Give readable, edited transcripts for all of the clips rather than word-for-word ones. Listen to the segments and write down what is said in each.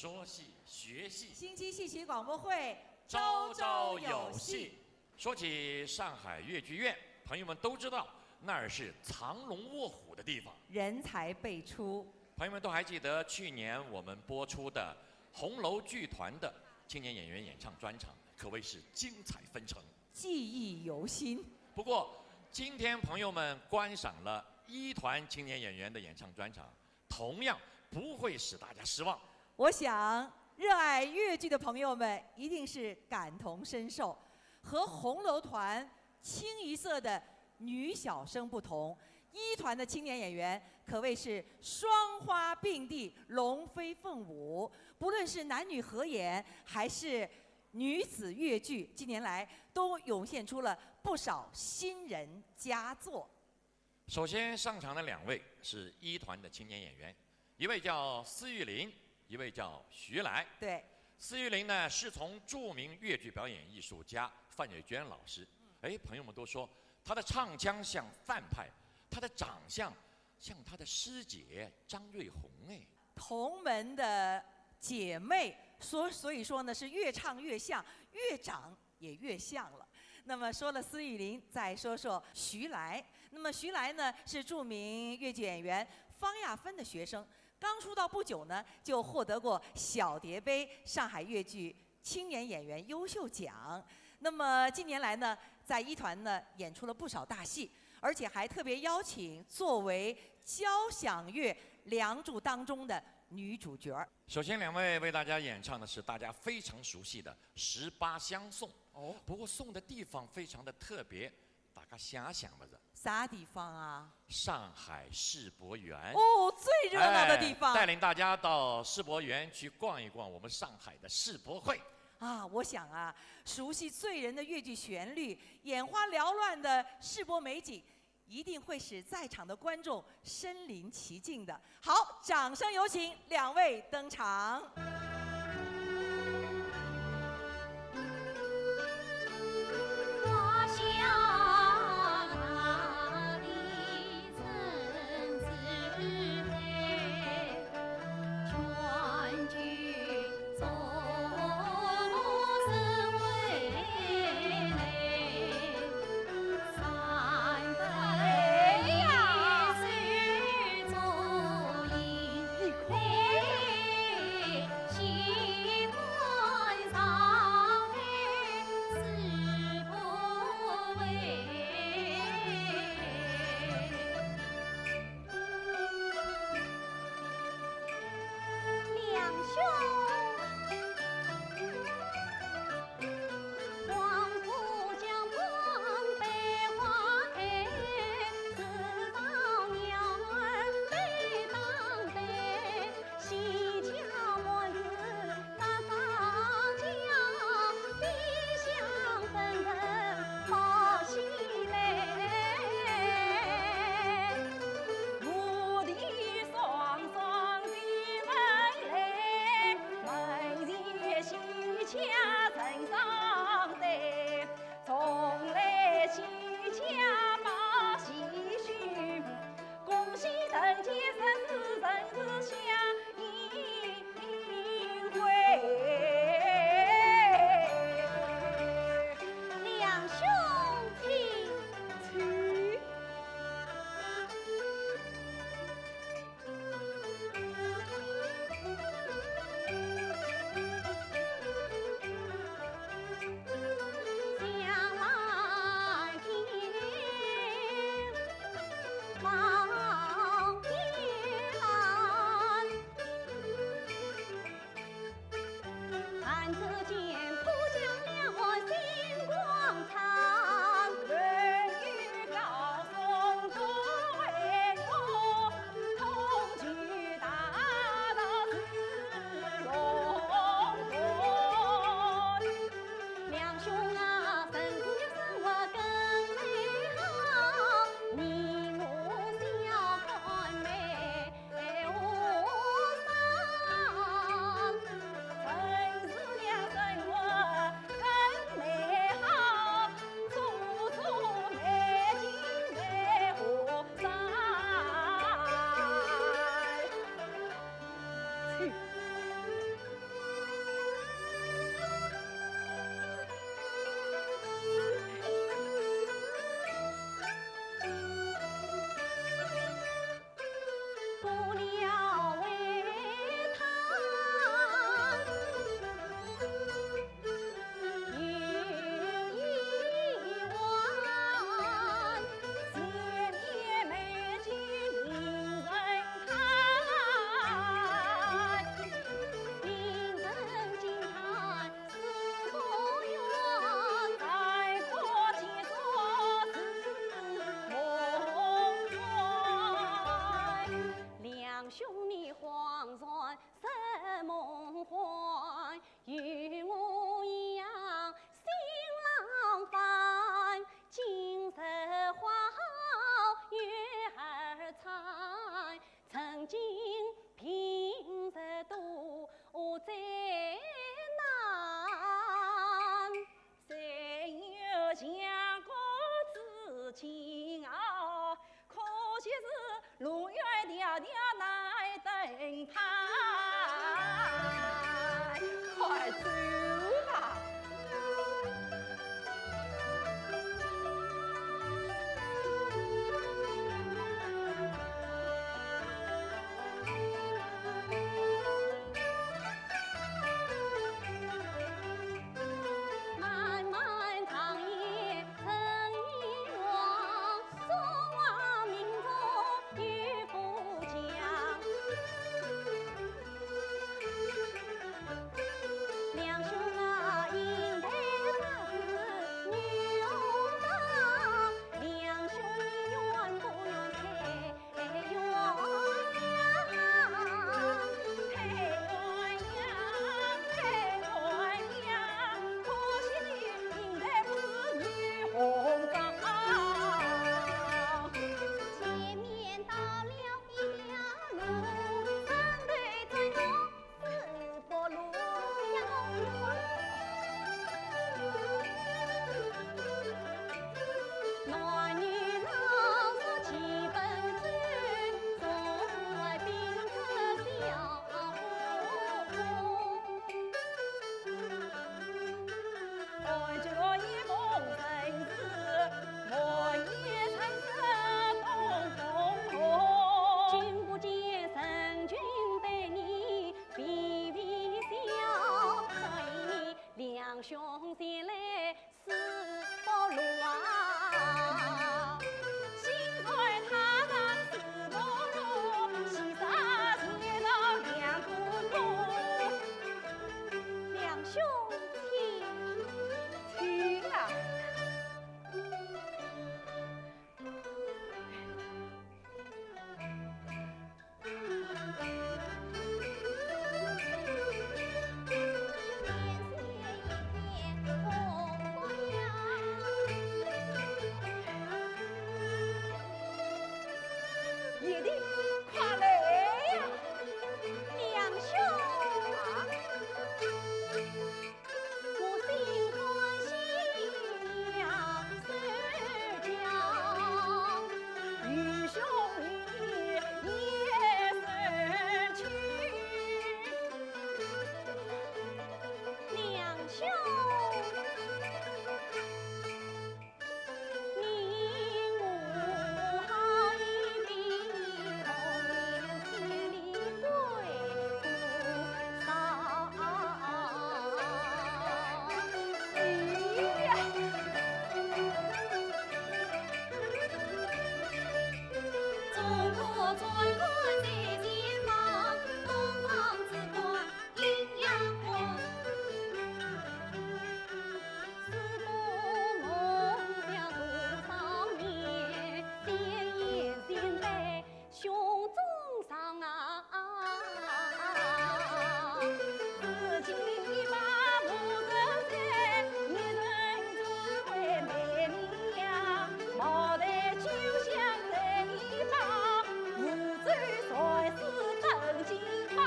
说戏学戏，星期戏曲广播会朝朝有戏。说起上海越剧院，朋友们都知道那儿是藏龙卧虎的地方，人才辈出。朋友们都还记得去年我们播出的红楼剧团的青年演员演唱专场，可谓是精彩纷呈，记忆犹新。不过，今天朋友们观赏了一团青年演员的演唱专场，同样不会使大家失望。我想，热爱越剧的朋友们一定是感同身受。和红楼团清一色的女小生不同，一团的青年演员可谓是双花并蒂、龙飞凤舞。不论是男女合演，还是女子越剧，近年来都涌现出了不少新人佳作。首先上场的两位是一团的青年演员，一位叫司玉林，一位叫徐来。对，司玉林呢是从著名越剧表演艺术家范瑞娟老师。朋友们都说她的唱腔像范派，她的长相像她的师姐张瑞红。同门的姐妹，所以说呢是越唱越像，越长也越像了。那么说了司玉林，再说说徐来。那么徐来呢是著名越剧演员方亚芬的学生，刚出道不久呢就获得过小蝶杯上海越剧青年演员优秀奖。那么近年来呢，在一团呢演出了不少大戏，而且还特别邀请作为交响乐《梁祝》当中的女主角。首先，两位为大家演唱的是大家非常熟悉的《18相送》。不过送的地方非常的特别，大家想想吧，啥地方啊？上海世博园。哦，最热闹的地方。带领大家到世博园去逛一逛我们上海的世博会。我想啊，熟悉醉人的越剧旋律，眼花缭乱的世博美景，一定会使在场的观众身临其境的。好，掌声有请两位登场。你黄船生梦幻，与我一样心浪翻。今日花好月儿圆，曾经平日多灾难，谁有强国之情啊？可惜是路远迢迢来登台，快走吧！漫漫长夜成一往，守望民众与富强。两兄啊，应配他是女红裳，两兄你愿不愿配鸳鸯？配鸳鸯，配鸳鸯，可惜你应配不是女红裳。前面到了一条路，反对转动是柏路男女老少齐奔追，总爱宾客笑呼爱这一梦真是我也曾是东风。君不见神君对你微微笑，所以你两兄前来是佛路啊。心怀他上是佛路，西沙前到两姑姑，两兄请啊！爷的，快来呀，两兄啊！我心欢喜呀，受奖，与兄你也生情，两兄。你我好一比红颜千里归不上中国转关在前方，东方之光阴阳光。四顾梦想多少年，先言先辈胸中伤啊！自今一把不成才，一人只为美娘。茅台酒香在一旁，无罪才是登金榜。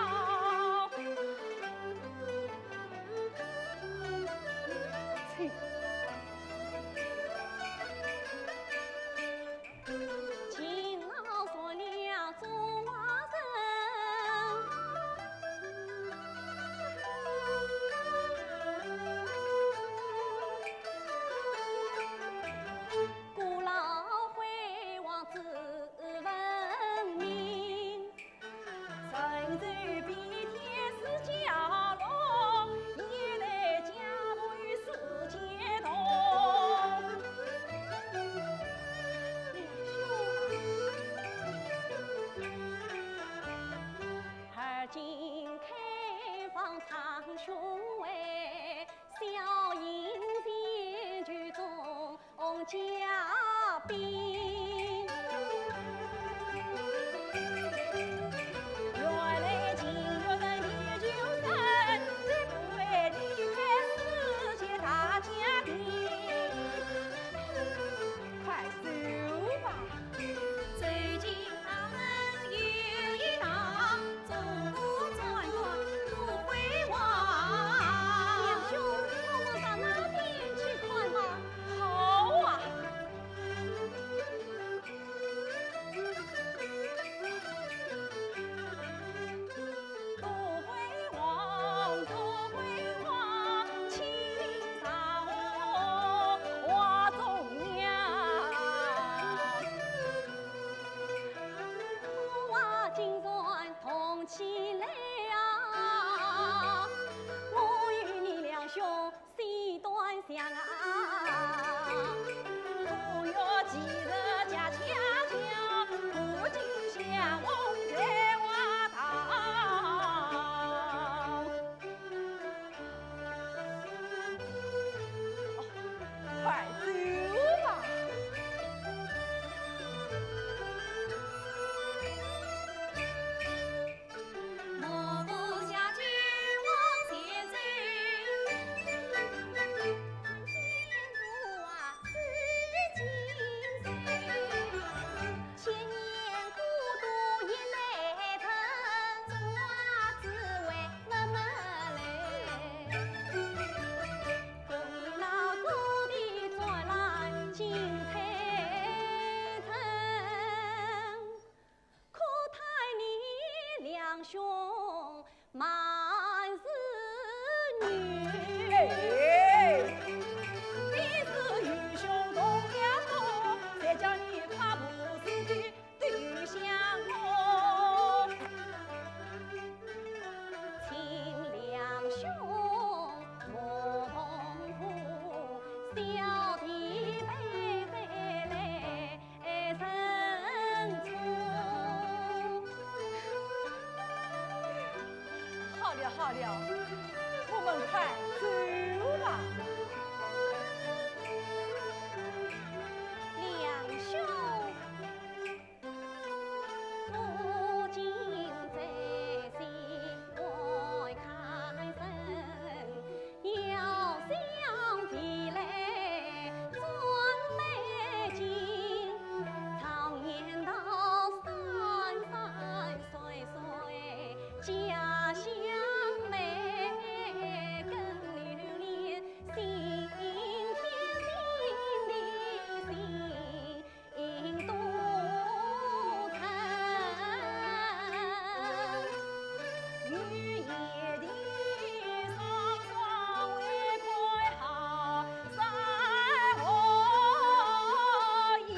切勤劳做了中华人，古老辉煌之文明，神州比天是佳龙，一代家为世界同。而今开放长胸围，小营前举中嘉宾。好了，我们快走吧。两兄，如今在心外开生，要想未来准备尽，常言道山水水，家乡美，更留恋心田心的心都城。雨夜的霜霜为开好山河一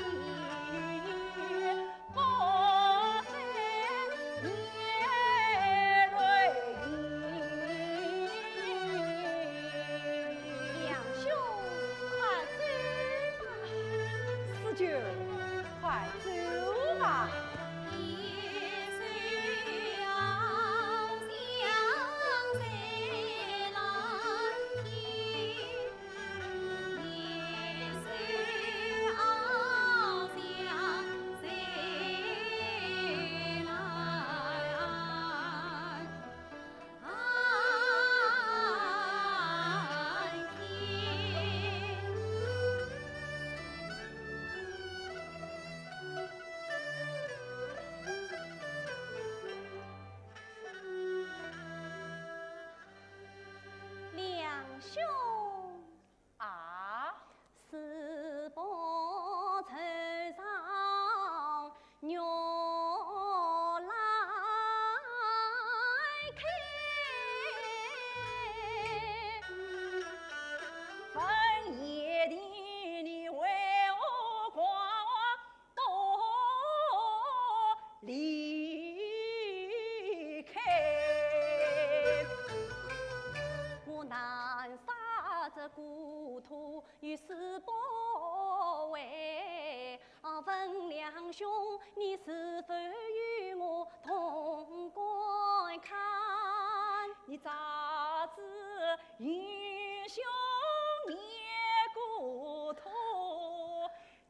波山夜泪盈。两兄，快走吧！四舅，快走吧。夜水翱翔在蓝天，夜水翱翔在蓝天。两兄啊，四波愁上月来开，分夜的你为我挂多离开。我南沙这故土与四波为，问两兄，你是否与我同观看？你咋知英雄灭故土，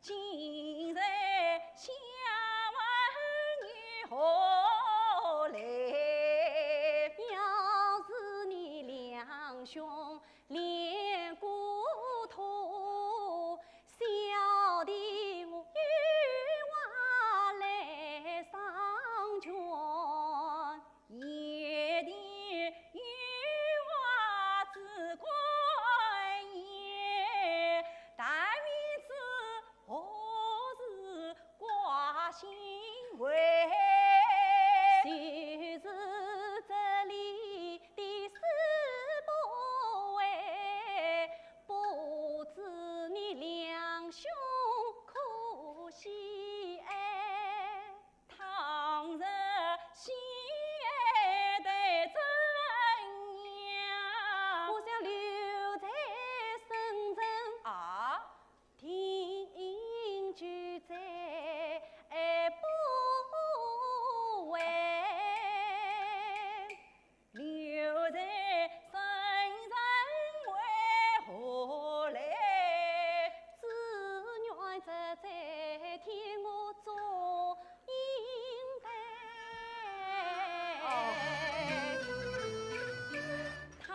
今日想问你何来？要是你两兄恋故土，小弟我与娃来上泉，夜的雨娃只管言，但愿知何时挂心围。就是这里的四波位，不知你两兄可惜哎？倘若心爱的怎样？我想留在深圳，啊，定居在不为。留在深圳为何来？只愿这在替我做应备。倘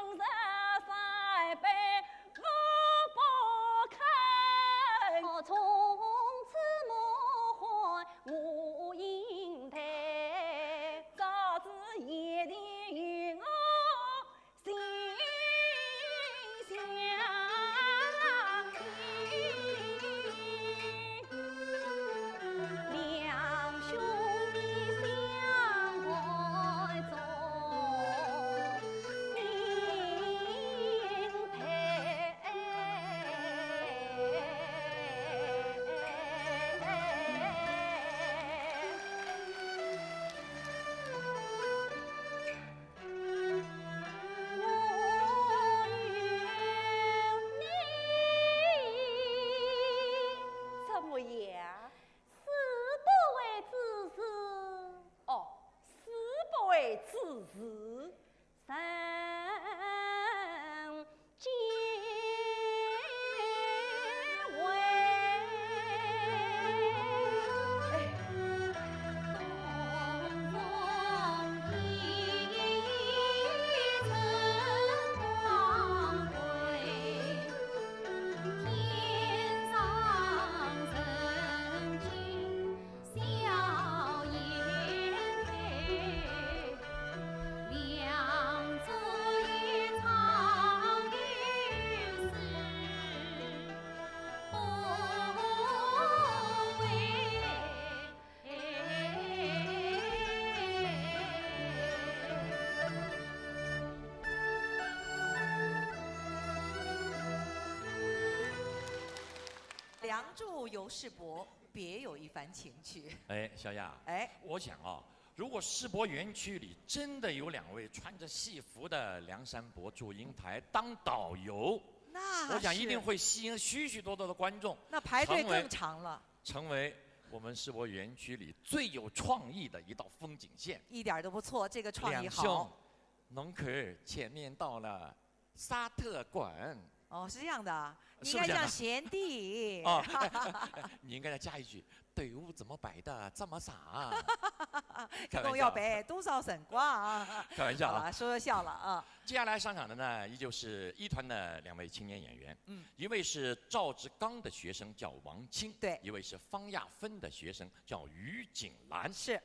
若再被我不肯，从此莫还我应台。早知夜的与我心相依。两兄弟相怀中，应配。为之事，生结为。梁祝游世伯，别有一番情趣。哎，小雅，哎，我想啊，如果世博园区里真的有2位穿着戏服的梁山伯、祝英台当导游，那我想一是定会吸引许许多多的观众，那排队成为更长了，成为我们世博园区里最有创意的一道风景线。一点都不错，这个创意两兄好。，侬看前面到了沙特馆哦，是这样的啊，你是不是这样的应该叫贤弟。哦，你应该再加一句，队伍怎么摆的这么傻？一共要摆多少神瓜啊？开玩笑啊！好了，说说笑了啊。接下来上场的呢，依旧是一团的2位青年演员，嗯，一位是赵志刚的学生叫王清，对一位是方亚芬的学生叫于景兰，是，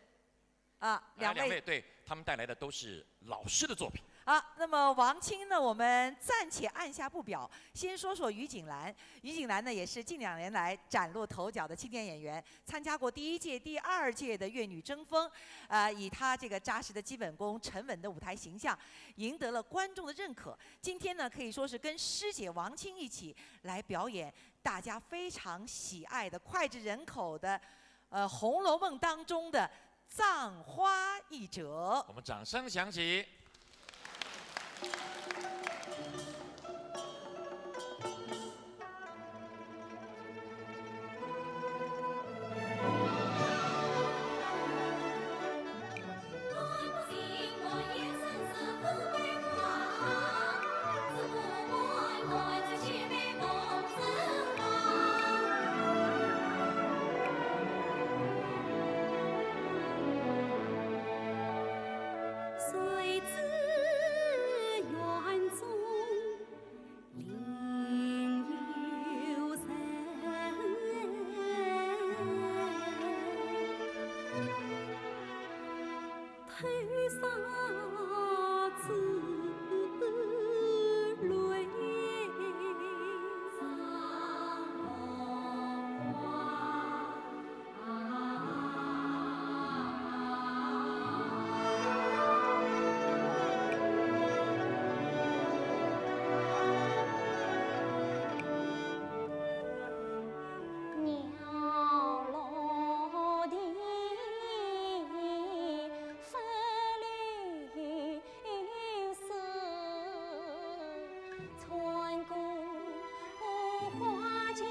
啊，两两位位对他们带来的都是老师的作品。啊，那么王清呢，我们暂且按下不表，先说说于景兰。于景兰呢，也是近2年来崭露头角的青年演员，参加过第1届、第2届的粤女争锋，以她这个扎实的基本功、沉稳的舞台形象，赢得了观众的认可。今天呢，可以说是跟师姐王清一起来表演大家非常喜爱的、脍炙人口的，《红楼梦》当中的葬花一折。我们掌声响起。谁知园中另有人，头纱子泪葬鸟落地，风流水，穿过花径。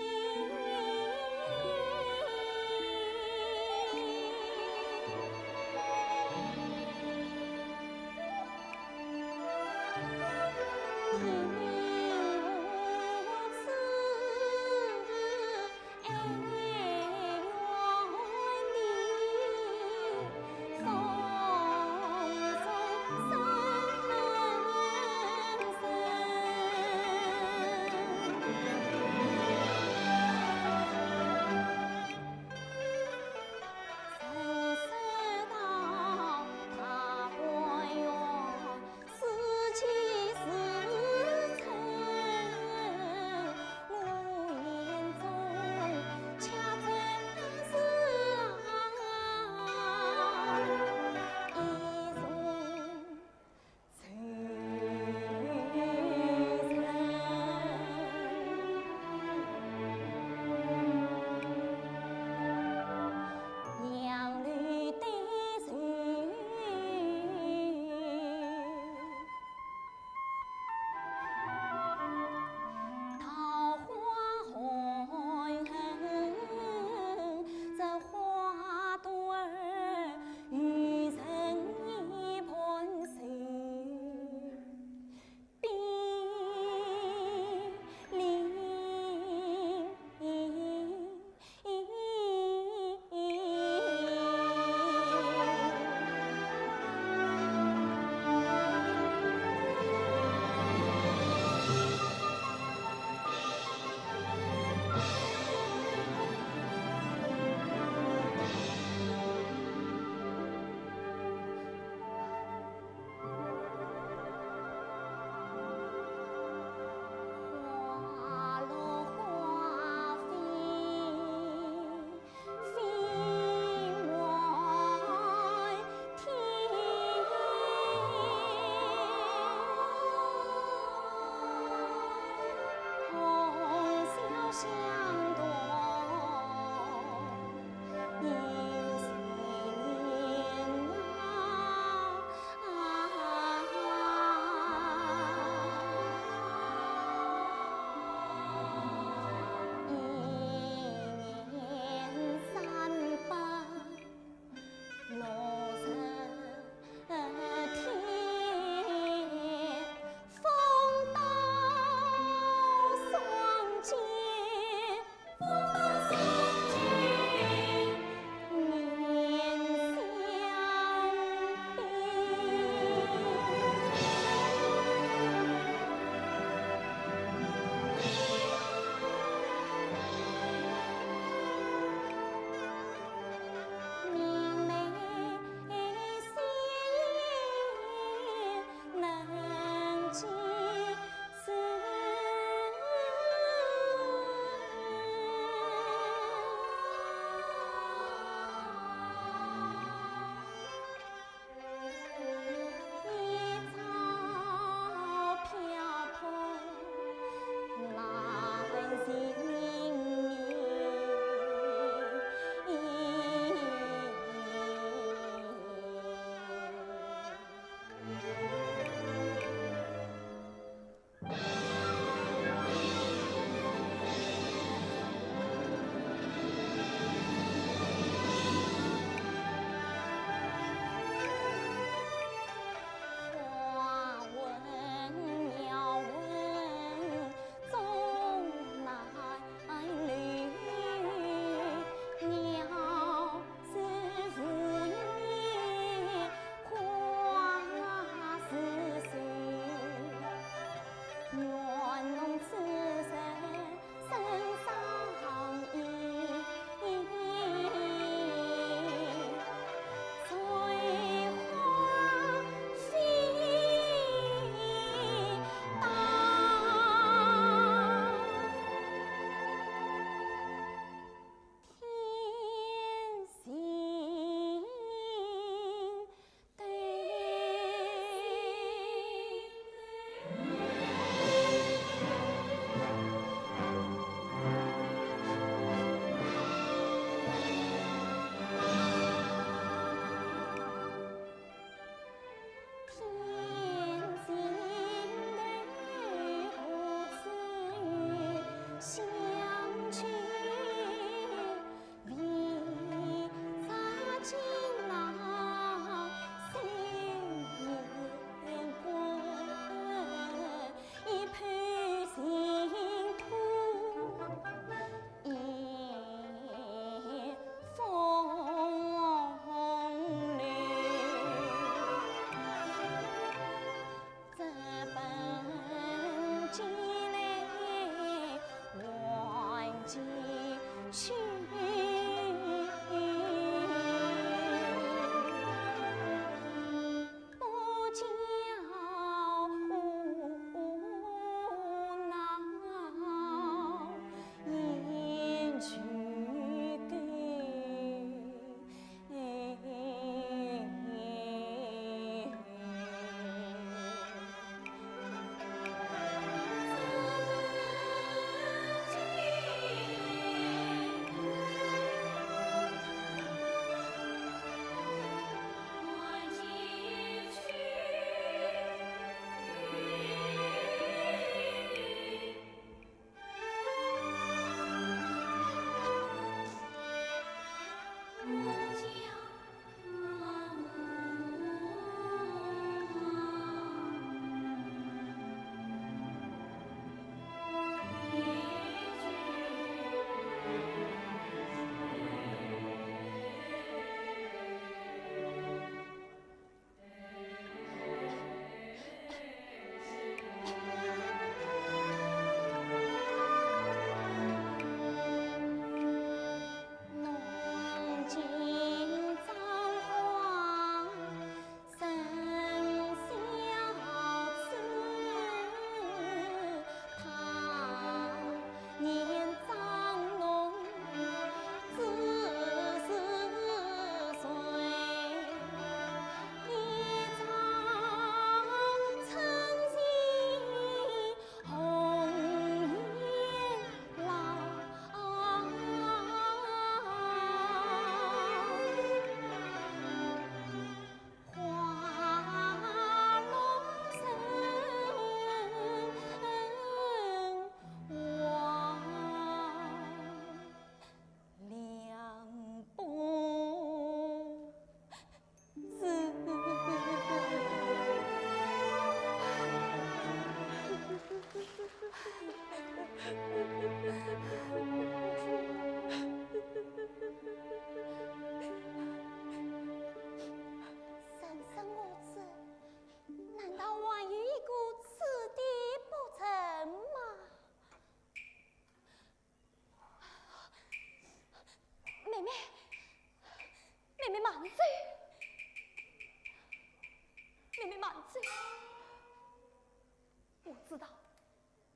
知道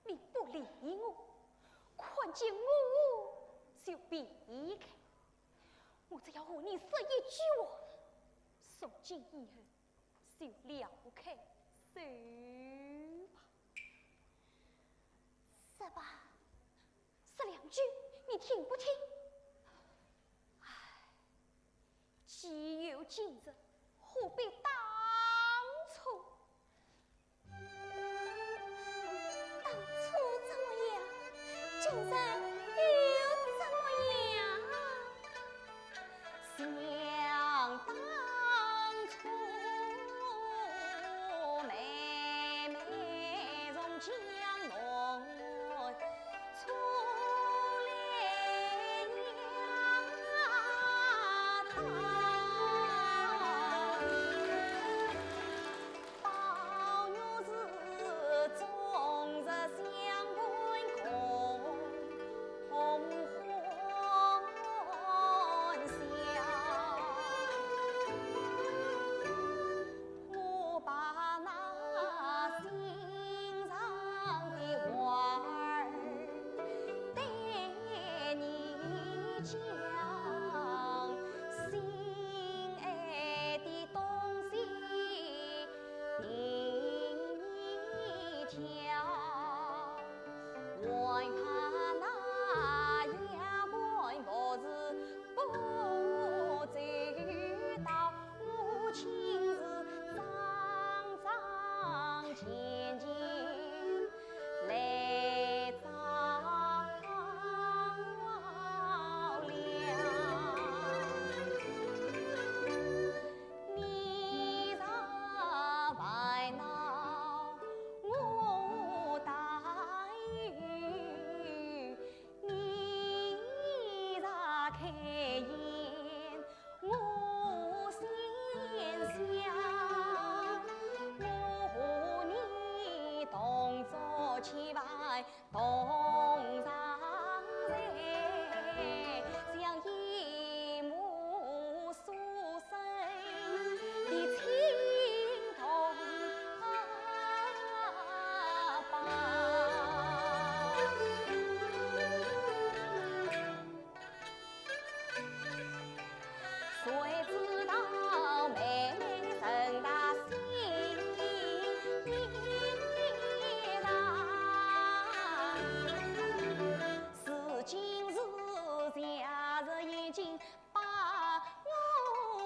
你不理我，看见我就避开。我只要和你说一句话，从今以后就了开手吧。说吧，说两句，你听不听？唉，既有今日，何必当初？今生又怎么样？想当初，妹妹从江南出来娘当，宝玉是终日相伴空欢笑。我把那心上的话儿对你讲，心爱的东西听你挑，还怕那丫鬟不是不知道，我亲自张张健健来找了。你若烦恼，我答应；你若开颜，我先笑。我和你同坐千万同上船，像一母所生的情同胞。谁知道妹妹生大心意上，是今日夏日已经把我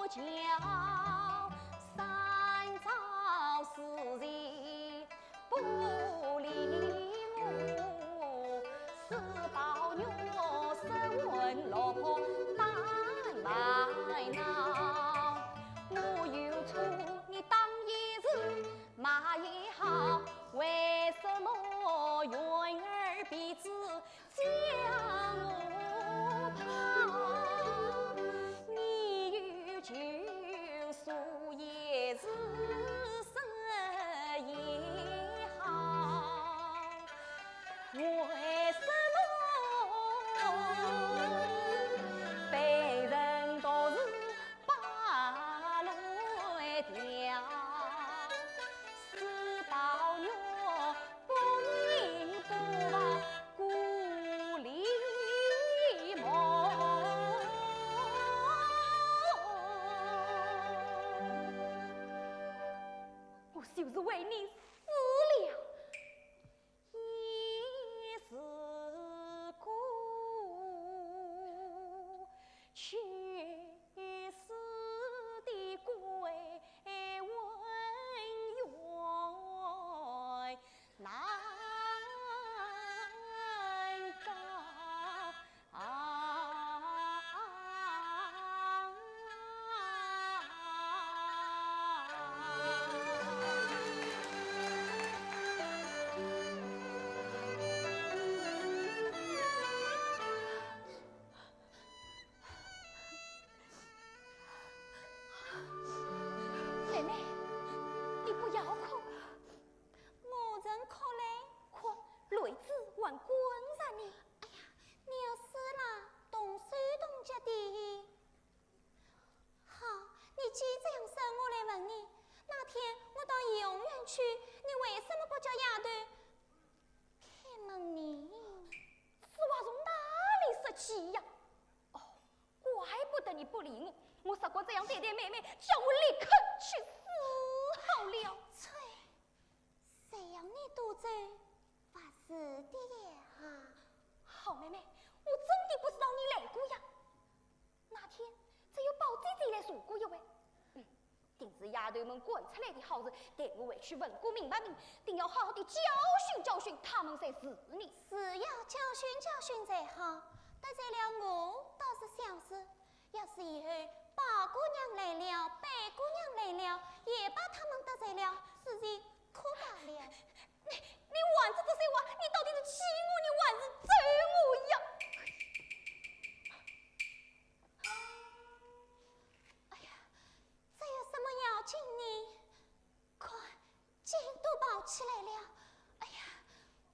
叫，三朝四季不理我，是宝玉身混落魄单卖闹。我有错，你当一日骂也好，为什么云儿鼻子将我抛？你有救赎也是生也好，为什么被人都是把路条？是宝玉不明不白故里梦。我就是为你死了，也是故，去世的归文远难告。妹妹，你不要哭，我人哭来哭，泪子还滚上你。哎呀，你要死了，动手动脚的。好，你既这样生我来问你，那天我到怡红院去，你为什么不叫丫头开门呢？此话从哪里说起呀？哦，怪不得你不理我。我说过这样对待妹妹，叫我立刻去死好了。翠，谁让你多走发誓的呀？好妹妹，我真的不知道你来过呀。那天只有宝姐姐来说过一回。定是丫大队们滚出来的好事，待我回去问过明白明，定要好好的教训他们才是呢。是要教训才好。得罪了我倒是小事，要是以后宝姑娘来了，白姑娘来了，也把他们得罪了，事情可大了。你还是这些话，你到底是气我，你还是咒我呀？哎呀，这有什么要紧呢？快，劲都跑起来了。哎呀，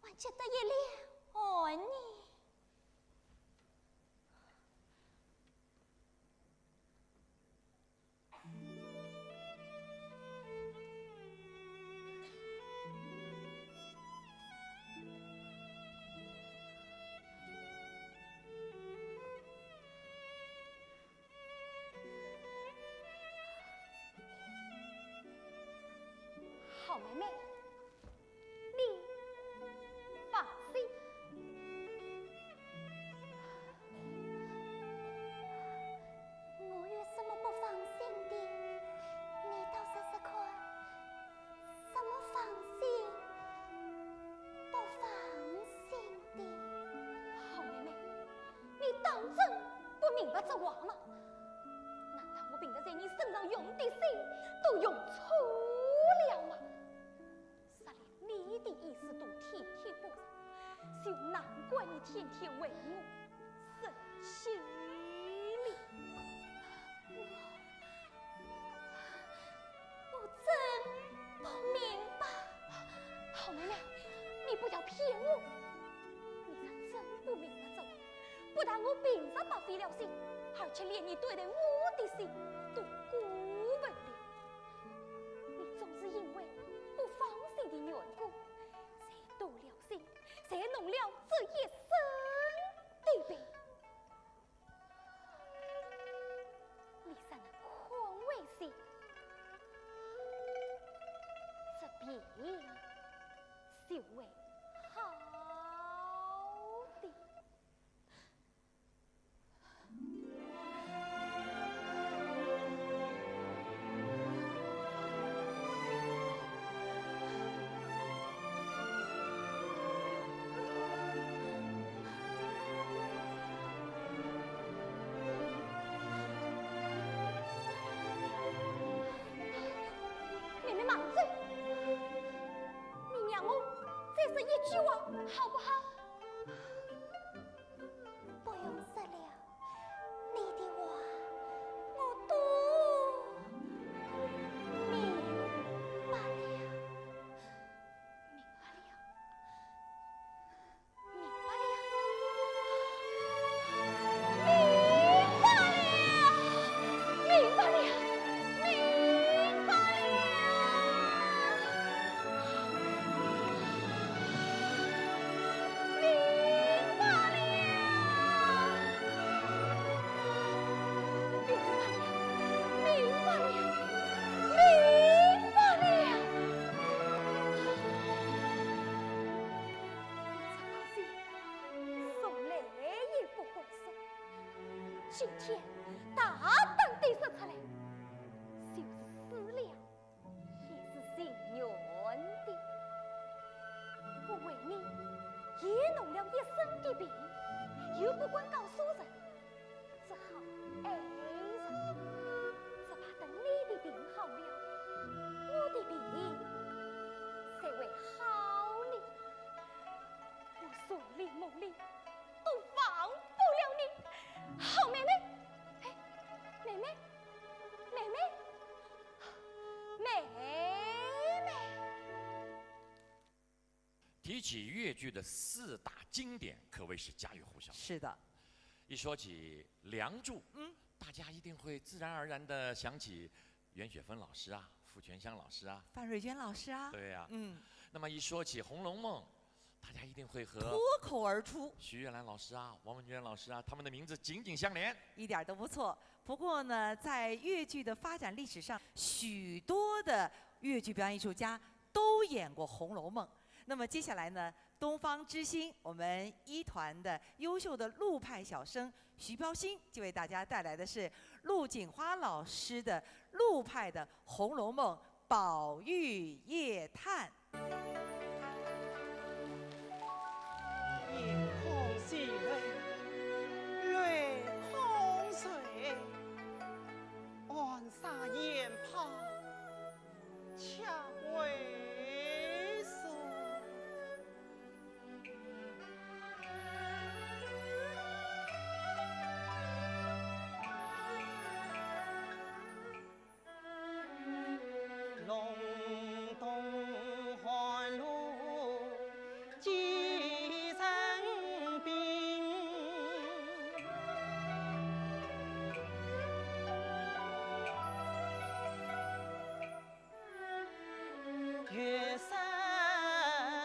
我觉得一脸寒呢。好妹妹，你放心。我有什么不放心的？你倒说说看，什么放心，不放心的？好妹妹，你当真不明白这话吗？难道我平常在你身上用的心都用错了吗？啥连你的意思都天天不上，就难怪你天天为我生气了。我真不明白。好妹妹，你不要骗我，你才真不明白这话。不但我平常白费了心，而且连你对待我的心都顾不了。你总是因为不放心的缘故，才动了心，才弄了这一身的病。你才能宽慰些，这病就会好的。妹妹忙嘴，你让我再说一句话好不好？不用说了，你的话我都明白了。明白了。今天大胆地说出来，就是私了，也是心愿的。我为你也弄了一身的病，又不管告诉人，只好挨着。只怕等你的病好了，我的病才会好呢。我顺利梦里都放不了你。好妹妹，哎，妹妹，妹妹，妹妹。提起粤剧的4大经典，可谓是家喻户晓。是的，一说起《梁祝》，大家一定会自然而然地想起袁雪芬老师啊、傅全香老师啊、范瑞娟老师啊，对呀、那么一说起《红楼梦》，大家一定会和脱口而出，徐月兰老师啊、王文娟老师啊，他们的名字紧紧相连。一点都不错。不过呢，在粤剧的发展历史上，许多的粤剧表演艺术家都演过《红楼梦》。那么接下来呢，东方之星我们一团的优秀的陆派小生徐标新就为大家带来的是陆锦花老师的陆派的《红楼梦》宝玉夜探。夜空西泪，泪空水，岸沙烟怕，恰为所。隆冬寒露几层冰，月色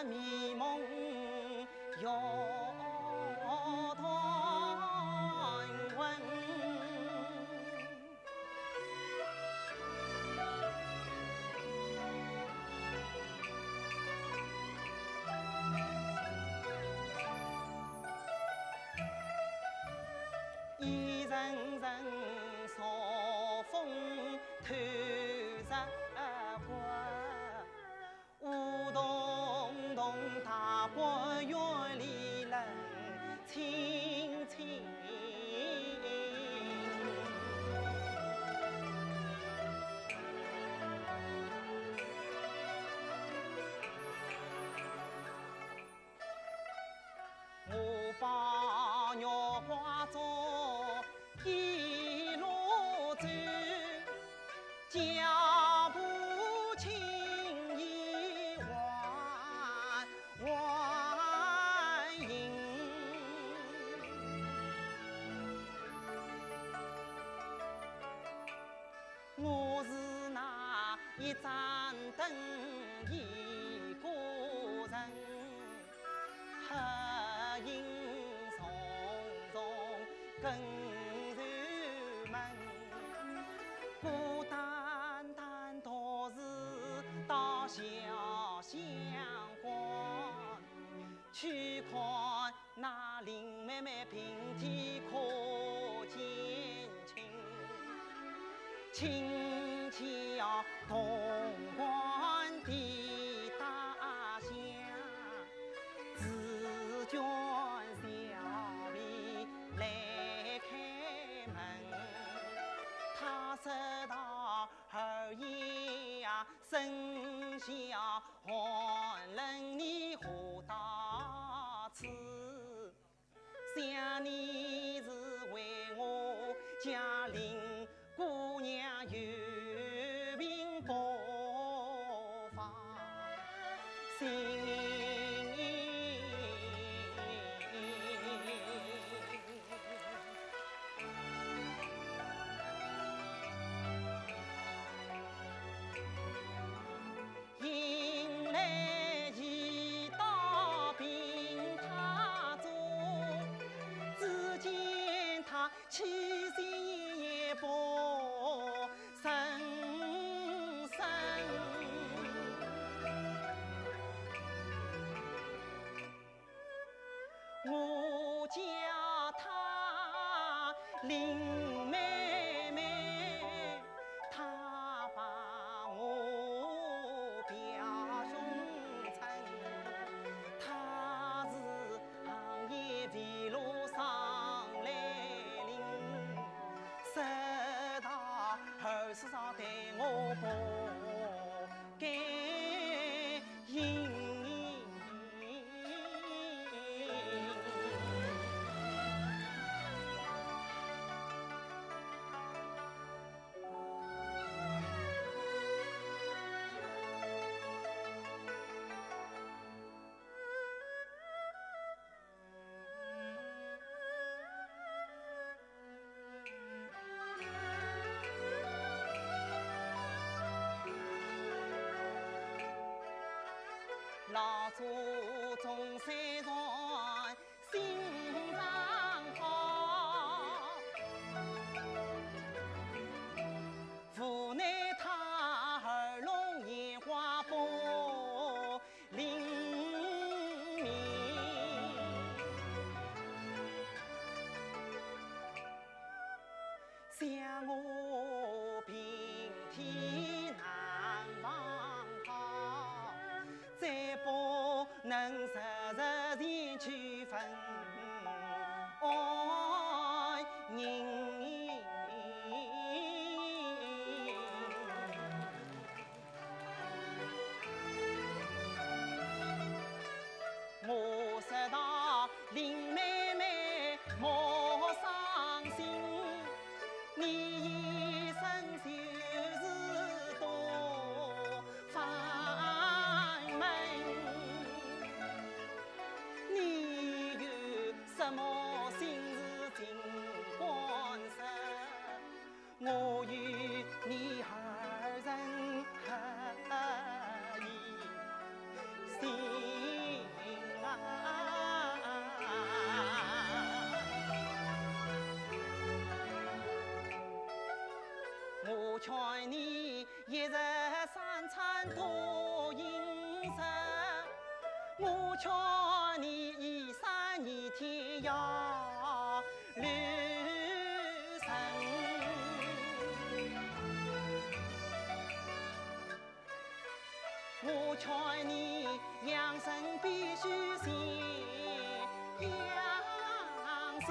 迷蒙又断魂。一阵阵朔风透日光，雾咚咚大北院里冷清清。我把鸟挂着一路走，脚步轻易万万迎。我是那一盏灯一个人，黑影重重跟入门，孤单单独自到小巷关，去看那林妹妹平地可见亲，亲切同欢的大乡。自卷小婢来开门，他收到儿爷呀，生下寒冷的何大此？想你是为我家邻姑娘有病不发，心迎来一道病榻中，只见他气息也不生生。我叫她林妹妹，她把我表兄称，她是行业的路上来临，收到儿子上对我不该应。老祖宗山上心上好，府内他儿龙烟花不灵敏，想我平能实实前去分爱人。我说道林妹妹莫伤心，你一生就是多烦闷，你有什么心事尽管说，我与你二人合意心啊。我劝你一日三餐多饮食，我劝你一三二天要留神。我劝你养生必须先养心，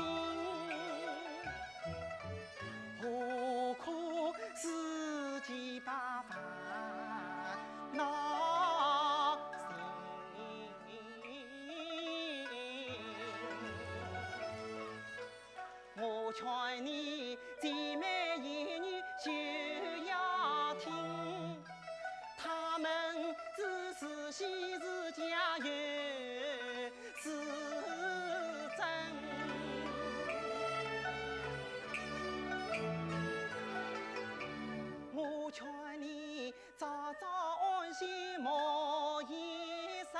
何苦自己把烦恼心？我劝你姐妹一女就要听，他们自是昔日家有是真。我劝你早早安息莫一生，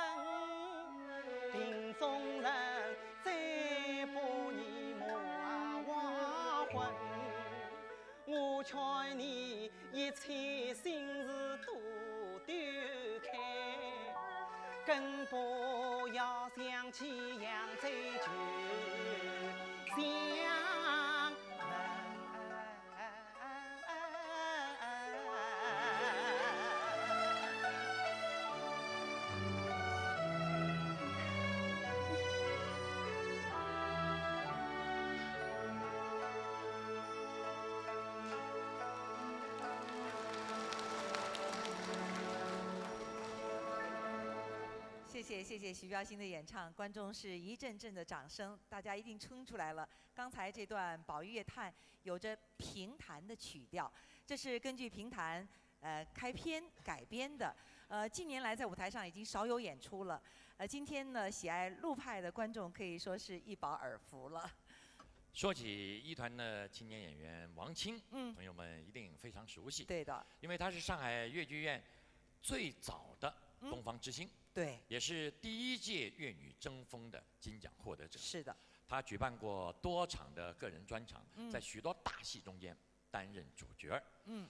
病中人再把你莫忘魂。我劝你一切心事多丢开，更不要想起扬州酒相谢谢徐标新的演唱，观众是一阵阵的掌声，大家一定听出来了。刚才这段《宝玉乐叹》有着评弹的曲调，这是根据评弹开篇改编的。近年来在舞台上已经少有演出了。今天呢，喜爱陆派的观众可以说是一饱耳福了。说起一团的青年演员王清，嗯朋友们一定非常熟悉，对的，因为他是上海越剧院最早的东方之星，对，也是第一届粤女争锋的金奖获得者。是的，他举办过多场的个人专场，嗯在许多大戏中间担任主角。嗯，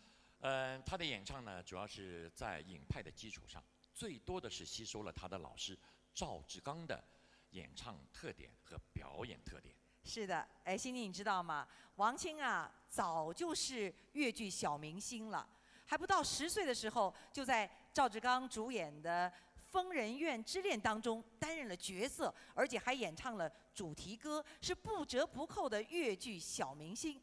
他的演唱呢，主要是在影派的基础上，最多的是吸收了他的老师赵志刚的演唱特点和表演特点。是的，哎，欣妮你知道吗？王清啊，早就是粤剧小明星了，还不到10岁的时候，就在赵志刚主演的《疯人院之恋》当中担任了角色，而且还演唱了主题歌，是不折不扣的粤剧小明星。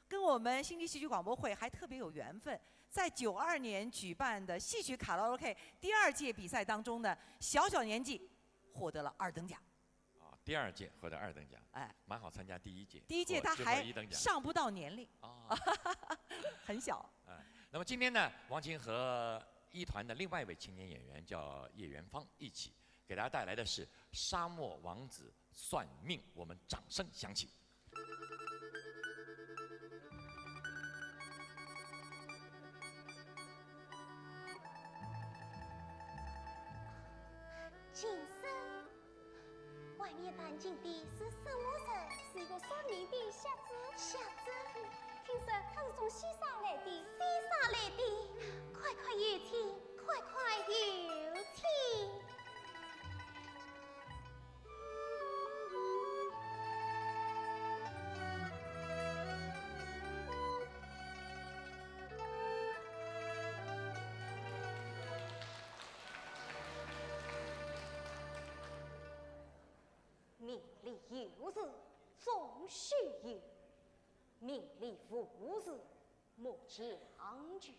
跟我们新剧戏剧广播会还特别有缘分，在92年举办的戏曲卡拉 OK 第2届比赛当中呢，小年纪获得了2等奖。第2届获得2等奖，哎，蛮好参加第1届。第1届他还1等奖上不到年龄，啊，很小。那么今天呢，王琴和一团的另外一位青年演员叫叶元芳一起给大家带来的是《沙漠王子算命》，我们掌声响起。先生，外面弹琴的是什么人？是一个算命的瞎子。瞎子，听说他是从西沙来的。西沙来的，快快有请，快快有请。里有事总须有，名利无事莫强求。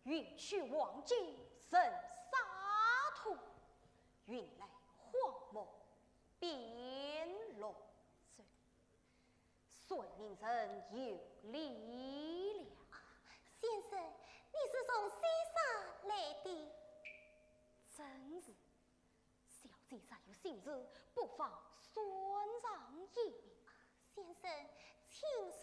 允许王金生沙土，运来荒漠变龙水。孙宁人有理了。先生，你是从西山来的？真是，小姐尚有心事，不妨顺上一命。先生，请说。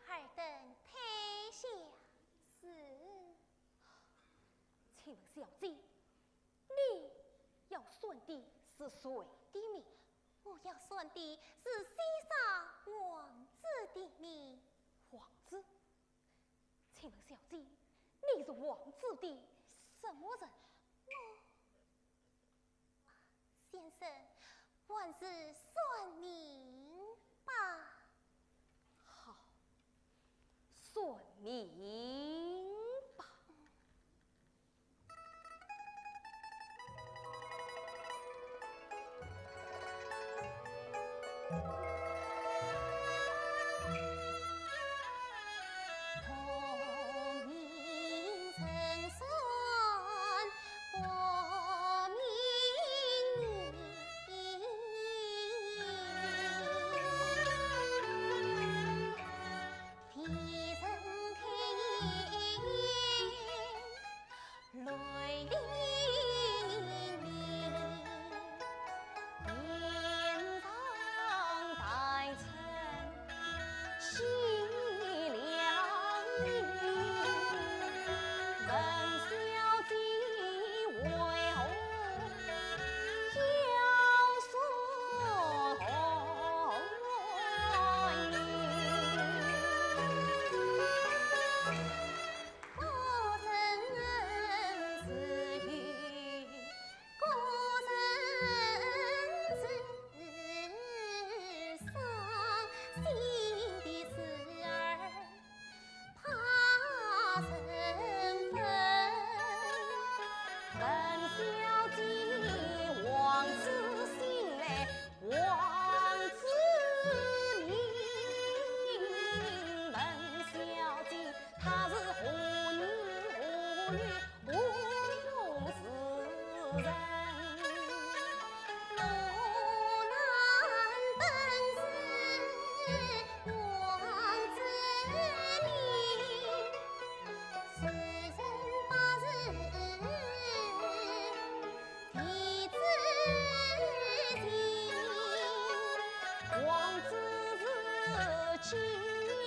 尔等退下是。请问小姐，你要算的是谁的命？我要算的是西沙王子的命。王子？请问小姐，你是王子的什么人？先生，万事算明白。好，算明白。先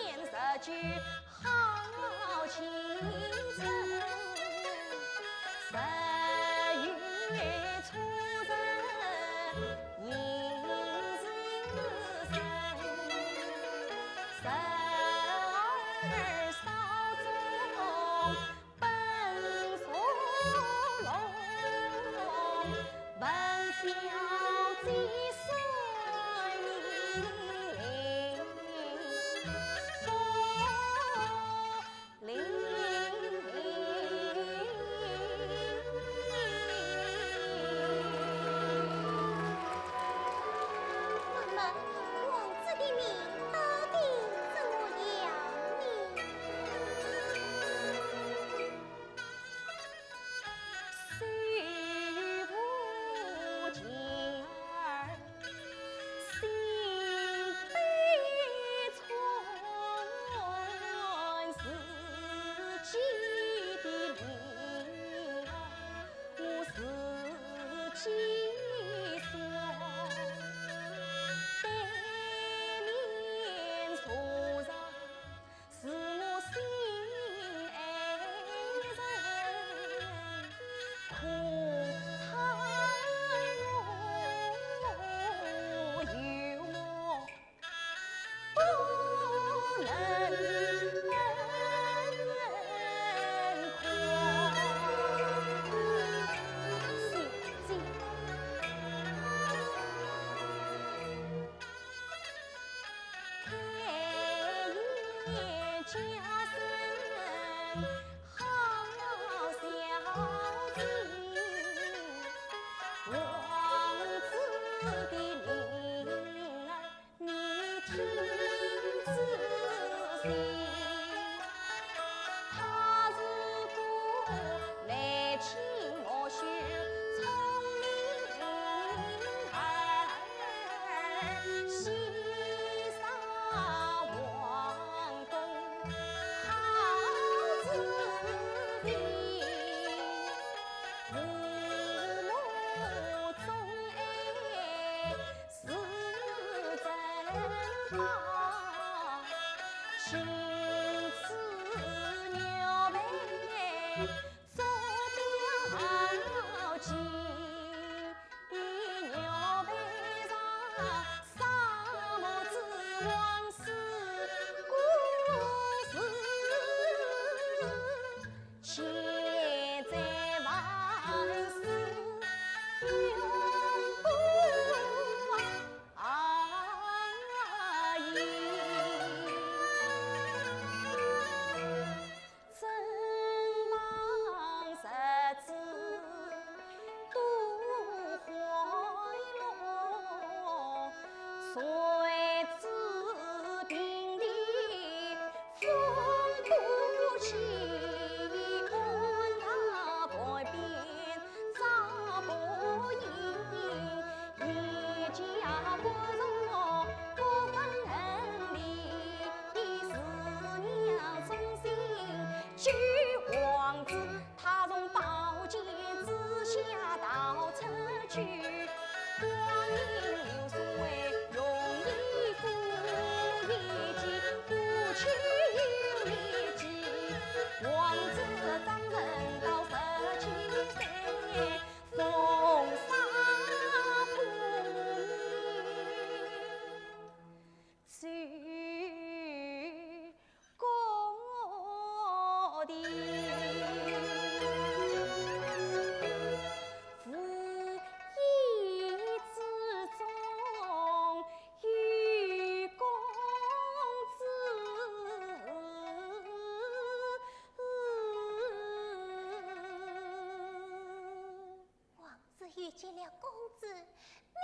见了公子，你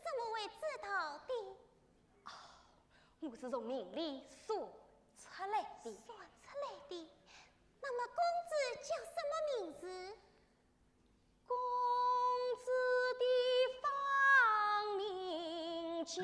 怎么会知道的？我是从命里算出来的。算出来的。那么公子叫什么名字？公子的芳名叫。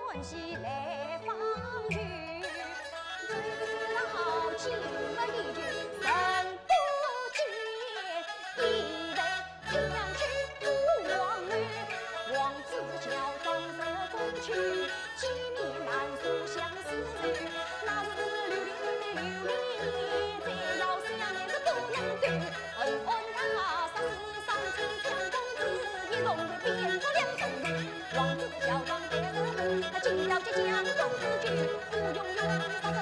欢喜来访去，去，几年难诉相思泪。那是流连的流连，再要想念是不能断。恩恩他杀死上京强公子，一rom会变作两种人。王子小王得了梦，他进了这江公子去，不用用杀生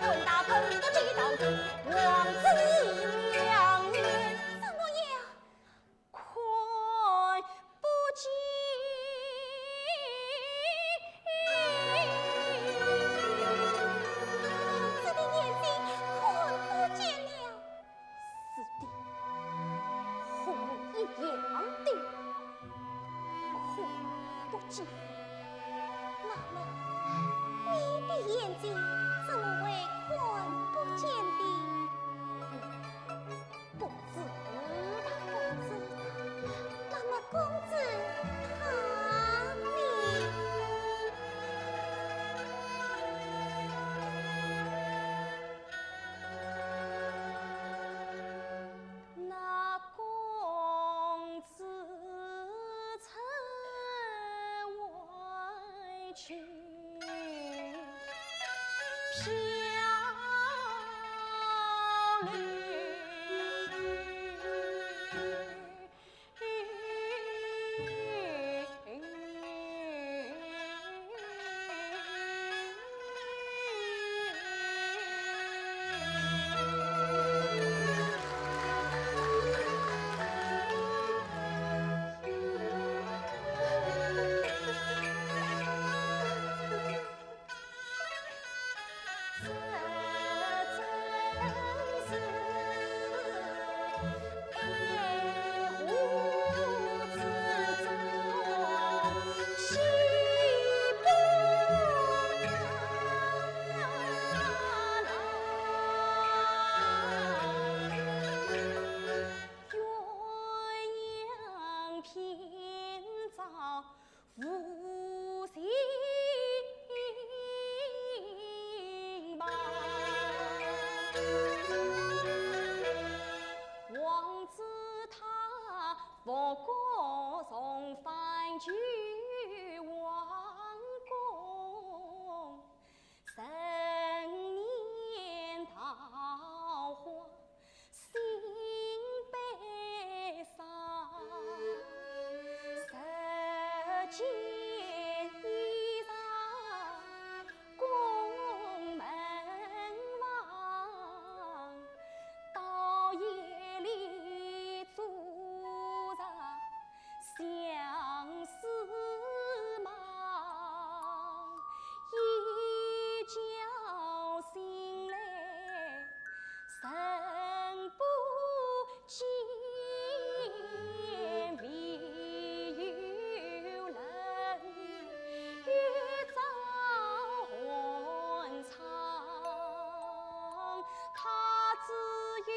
混打喷都几道子，王子两人怎么样？快不见。子的眼睛看不见了。是的，红一样的看不见。那么，你的眼睛怎么会看不见的？不知道。不知道。那么，公子他你？那公子曾外去漂无心吧，王子他不过从番去王宫，10年桃花心悲伤。10件衣裳宫门房，到夜里做着相思梦，一觉醒来神不见面。他只有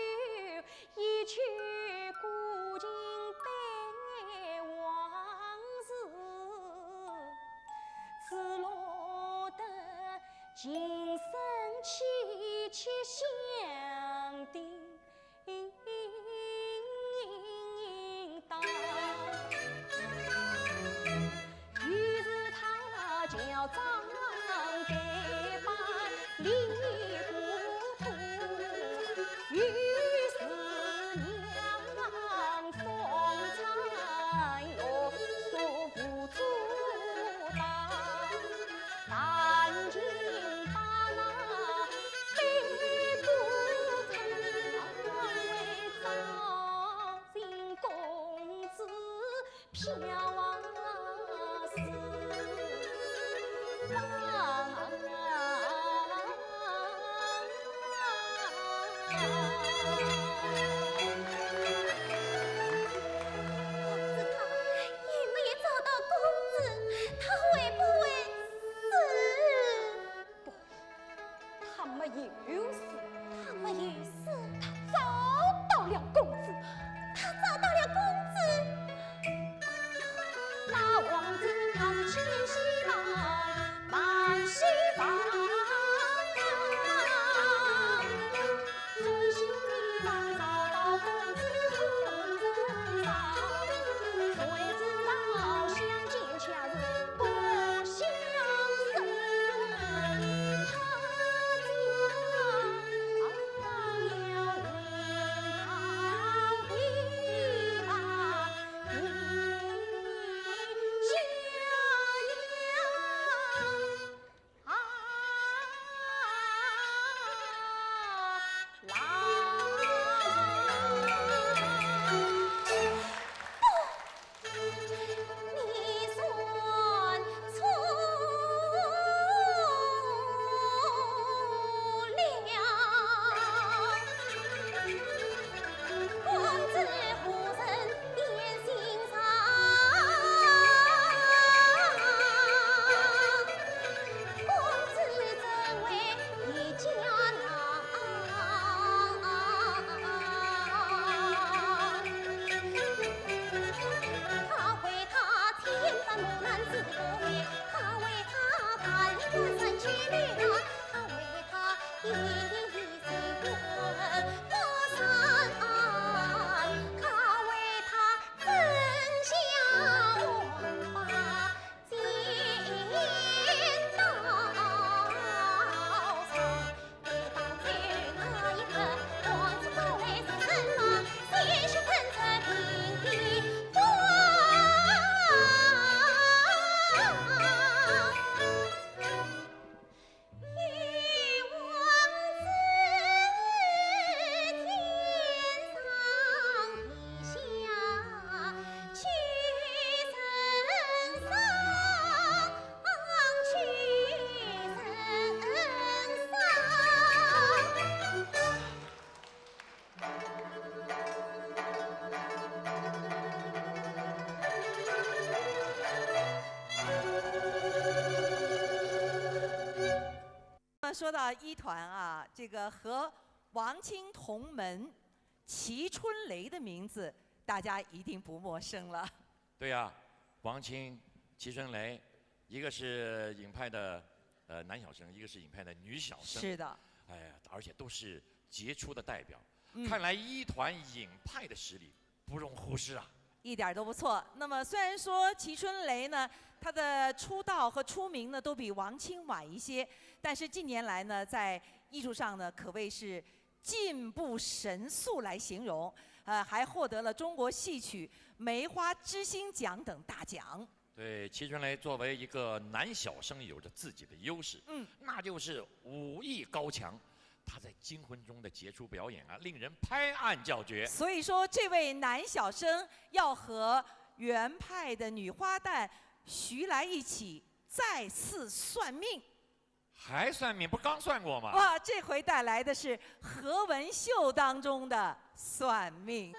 一曲古今悲往事，只落得今生凄凄相叮当。于是他叫张给把离糊涂，于是娘风餐哟说不住当，赶紧把那背不长为赵金公子飘啊死。有事，他没有事，他找到了公子，他找到了公子。那王子他是千禧郎，万禧郎，尊说到一团啊，这个和王清同门齐春雷的名字，大家一定不陌生了。对呀、王清、齐春雷，一个是影派的男小生，一个是影派的女小生。是的。哎呀，而且都是杰出的代表。看来一团影派的实力不容忽视啊。一点都不错。那么虽然说齐春雷呢，他的出道和出名呢都比王清晚一些，但是近年来呢，在艺术上呢可谓是进步神速来形容，还获得了中国戏曲梅花之星奖等大奖。对，齐春雷作为一个男小生，有着自己的优势，那就是武艺高强。他在《惊魂》中的杰出表演啊，令人拍案叫绝。所以说，这位男小生要和原派的女花旦徐来一起再次算命。还算命？不刚算过吗？哇，这回带来的是何文秀当中的算命。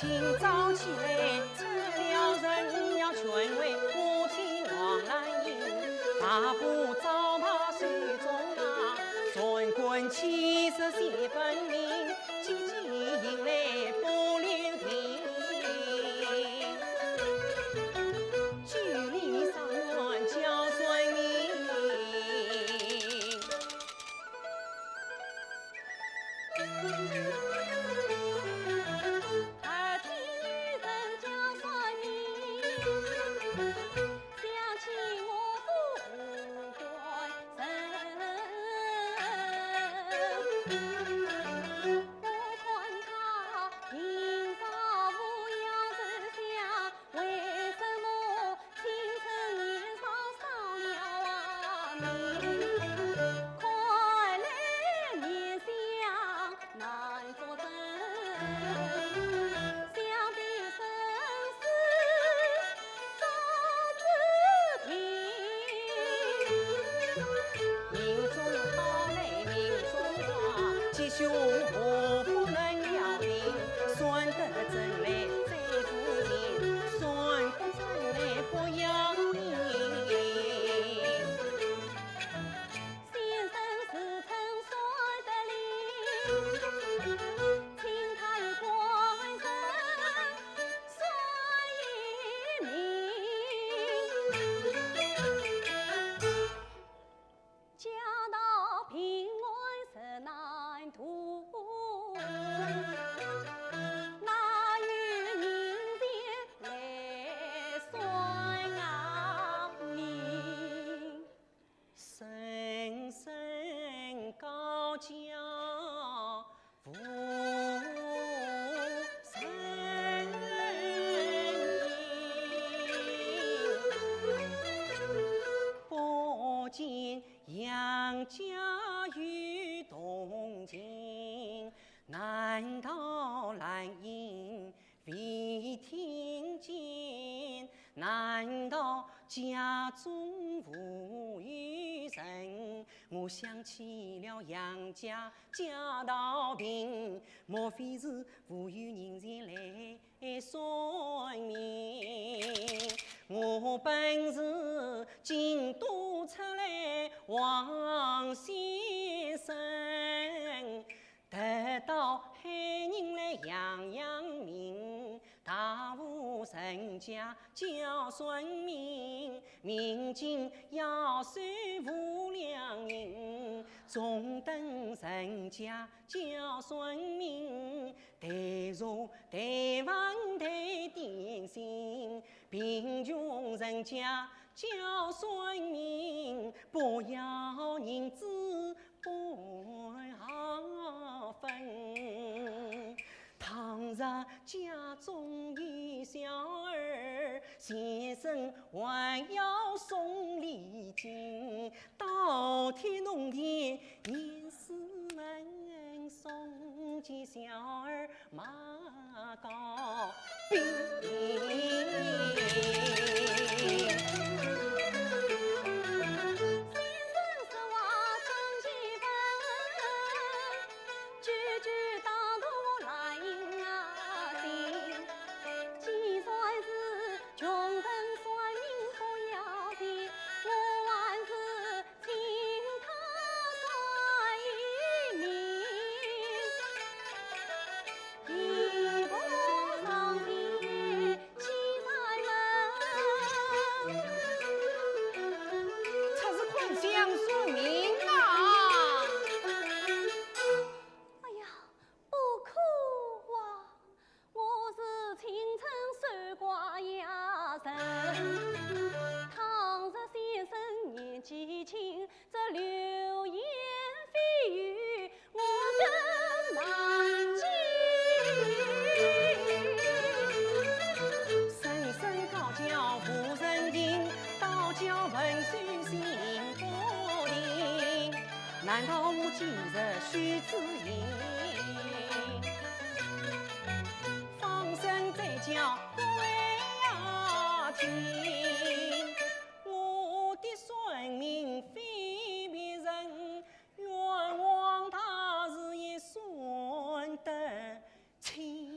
清早起来，吃了人要春大步早爬水中啊，顺棍气势显分明，急急迎来不留停。距离上远叫顺明，耳听女人叫顺明，想起我父无关人。我看他平常无恙之下，为什么清晨年上伤了啊命？快来念想难作证，想必生死早知听。命中好来命中话，吉凶祸福能料定，算得正来在夫前，算不正来不要命。先生是曾算得灵，请他与官人算一命。家道平安实难图，哪有人间来算啊命？声声高叫福神明，不见杨家与同情，难道兰因未听见？难道家中无余人？我想起了杨家家道贫，莫非是无有人前来算命？我本是京都出来王先生，得到海人来扬扬名。大户人家叫算命，民间要算无良人。中等人家叫算命，台茶台饭台点心。贫穷人家叫算命，不要银子不好分。倘若家中有小儿，先生还要送礼金。到天农田年四门，送起小儿马高兵。难道我今日须知音？放声再叫归啊听，我的算命非别人，冤枉他日夜算得清。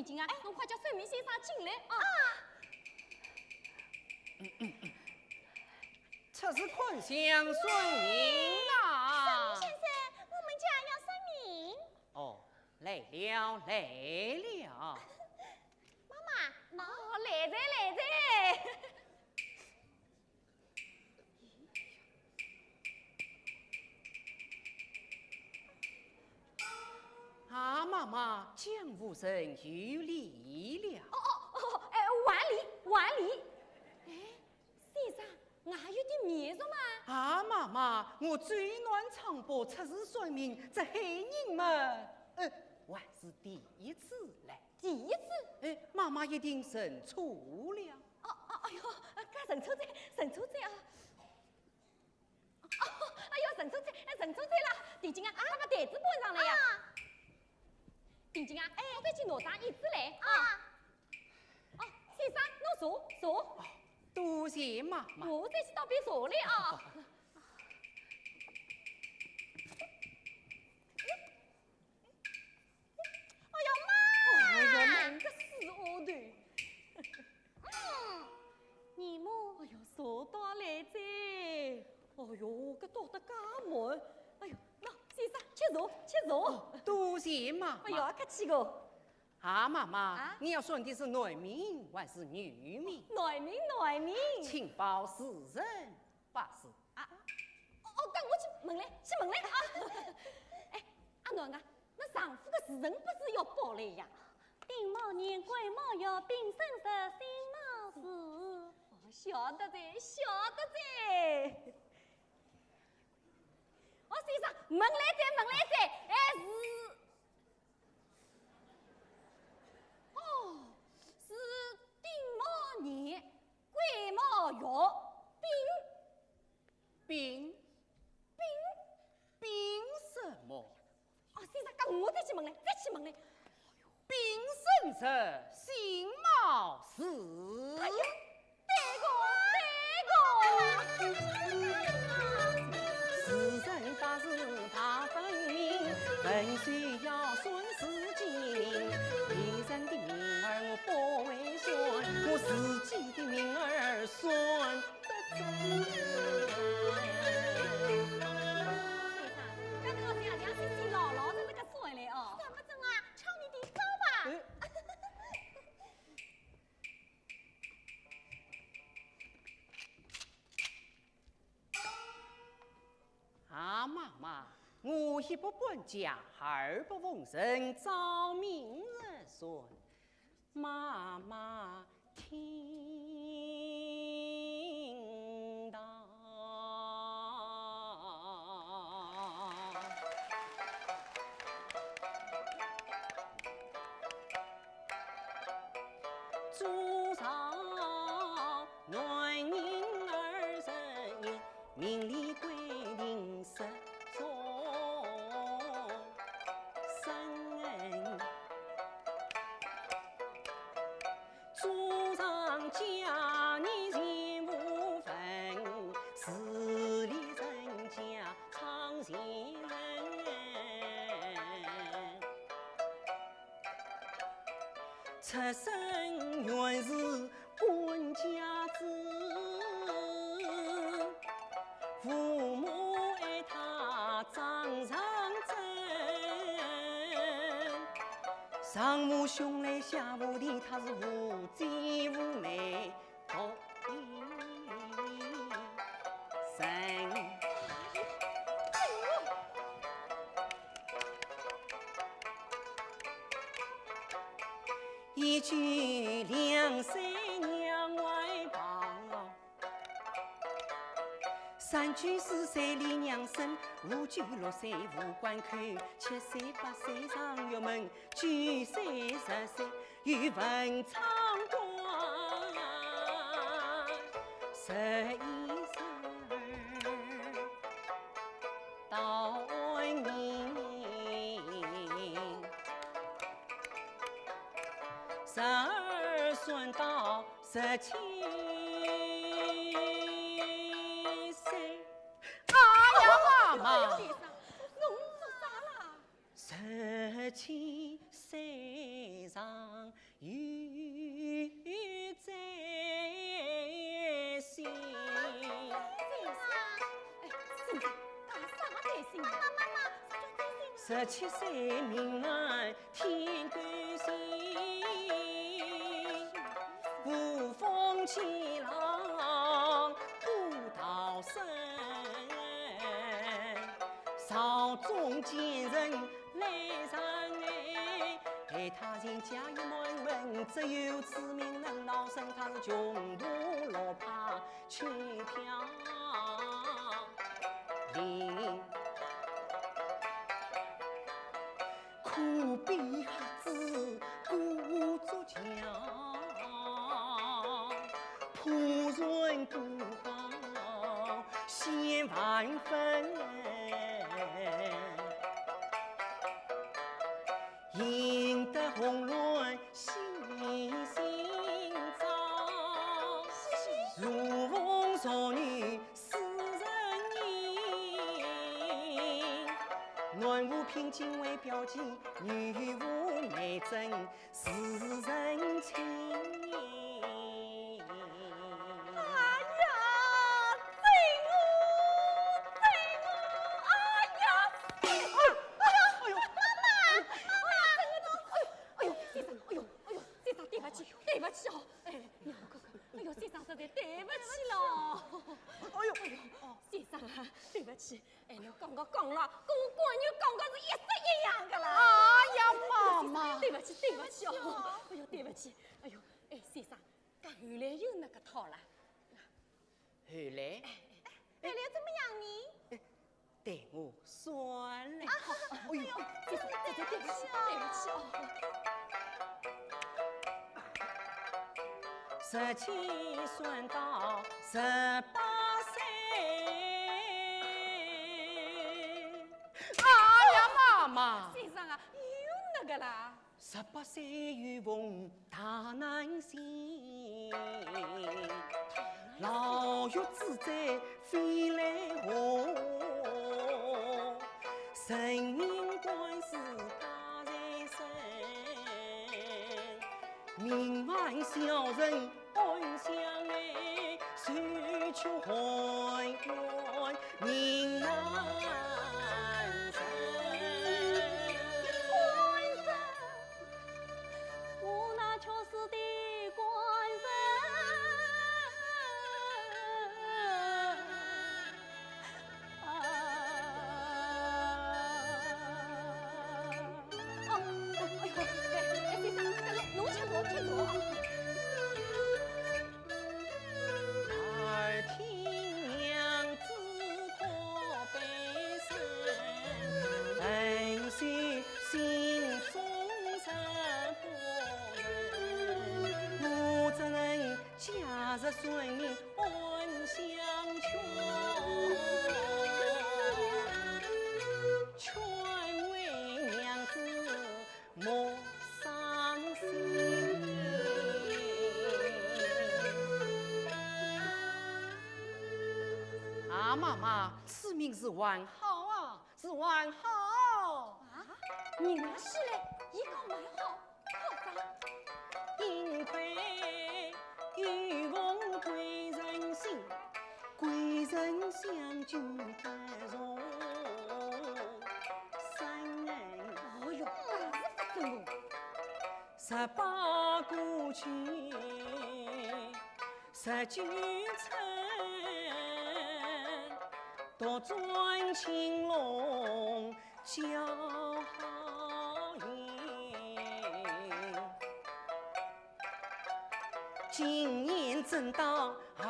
点紧啊！侬快叫孙明先生进来啊！这是困乡孙明呐。先生，我们家要声明。哦，来了来了。妈妈，哦，来在来在。啊，妈妈，江夫人有礼了。哦，哎，万里。哎，先生，还有点面熟嘛？啊，妈妈，我最暖唱播测试说明这黑人们，还是第一次来。第一次。妈妈一定认错了。哎呦，搿认错在啊！哎呦，认错在啦！定金啊，把个台子搬上来呀！定金啊，我再去拿张椅子来啊！哦，先生，侬坐。多谢妈妈。我再去到边坐来啊！哎呀妈！哎呀，恁个死丫头！你母，哎呦，坐到来在。哎呦，搿倒得介满。哎呦，那先生吃坐。多谢妈妈。哎呦，客气个。啊，妈妈，啊你要选的是男名还是女名？内名。请报私人把事。搿我去问来啊！哎，阿囡啊，那丈夫的时辰不是要报来呀？丁卯年癸卯月丙申日辛卯时。晓得在。先生，问来在，是丁卯年癸卯月丙什么？先生，搿我再去问来。丙申日辛卯时。哎呀，对个。时辰八字大分明，文虽要顺时机灵。别人的名儿我不会算，我自己的名儿算得准。先生，搿侬要这样老实这个算来哦。怎么整啊？瞧你的招吧。啊，妈妈，我一不搬家，二不逢人，照明日算。妈妈听到。祖上男人20人，命里规定10种生。祖上家你人无分，事里人家常贤人。出生原是官家子，父母爱他掌上针，上无兄来下无弟，他是无姐无妹独一人。一句两岁娘外旁，三句4岁离娘身，5句6岁无关口，7岁8岁上玉门，9岁10岁与文昌官，11岁到年，12孙到17岁。哎呀，妈妈先生，侬做啥啦？ 17岁上17岁名闻天干星，无风起浪古道深，朝中见人来上哎，待他人家一问问，只有此名能闹生，他是穷途落魄去飘零。苦逼瞎子故作强，仆人孤高先万分，赢得红鸾心心照，如风少女思人影。暖无凭今为标记，女无内证是人情。哎呀，醉我，哎呀，哎呀，先生，对不起哦，哎，娘哥哥，哎呦，先生实在对不起了，先生啊，对不起，哎，侬刚刚讲了，跟我闺女刚刚是一式一样的啦。哎呀，妈妈，对不起哦，哎呦，对不起，哎呦，哎，先生，搿后来有那个套了，后来后来怎么样呢？待我算了。哎呦，先生，对不起哦。 17算到18岁，哎呀，妈妈，先生啊，有那个啦。 18岁遇逢大难行，牢狱之灾飞来祸，生命官司家在身，命万小人安享哎，谁去还愿命难伸。 我那确实的官人，先生，侬请坐。耳听娘子可悲声，分析心中人不忍，我只能假日顺你安相劝，劝慰娘子莫伤心。 啊，妈妈，此命是完好啊，是完好。啊，你那是嘞，一个完好，好吧？因亏玉凤贵人心，贵人相救得容三人。哦哟，搿是不正哦。 18过去19春，独尊青龙叫好运。今年正当20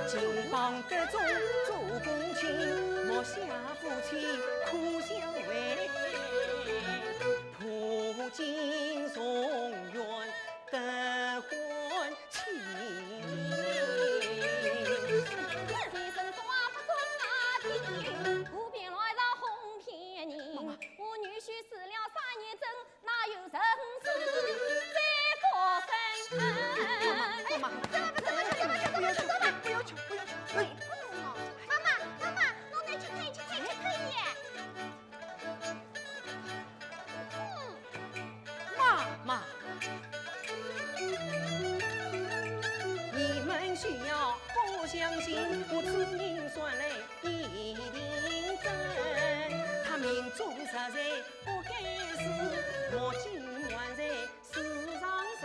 金榜得中做公卿，莫下夫妻苦相为。 普尽松原得欢庆，先生抓不准那天，湖边来上哄骗人。我女婿死了3年整，哪有人事再发生？妈妈，不要求，不要求，不要求。妈妈，侬来去看一眼。妈妈，你们需要不相信，我此人算来一定真。在不该死，我今晚在世上生。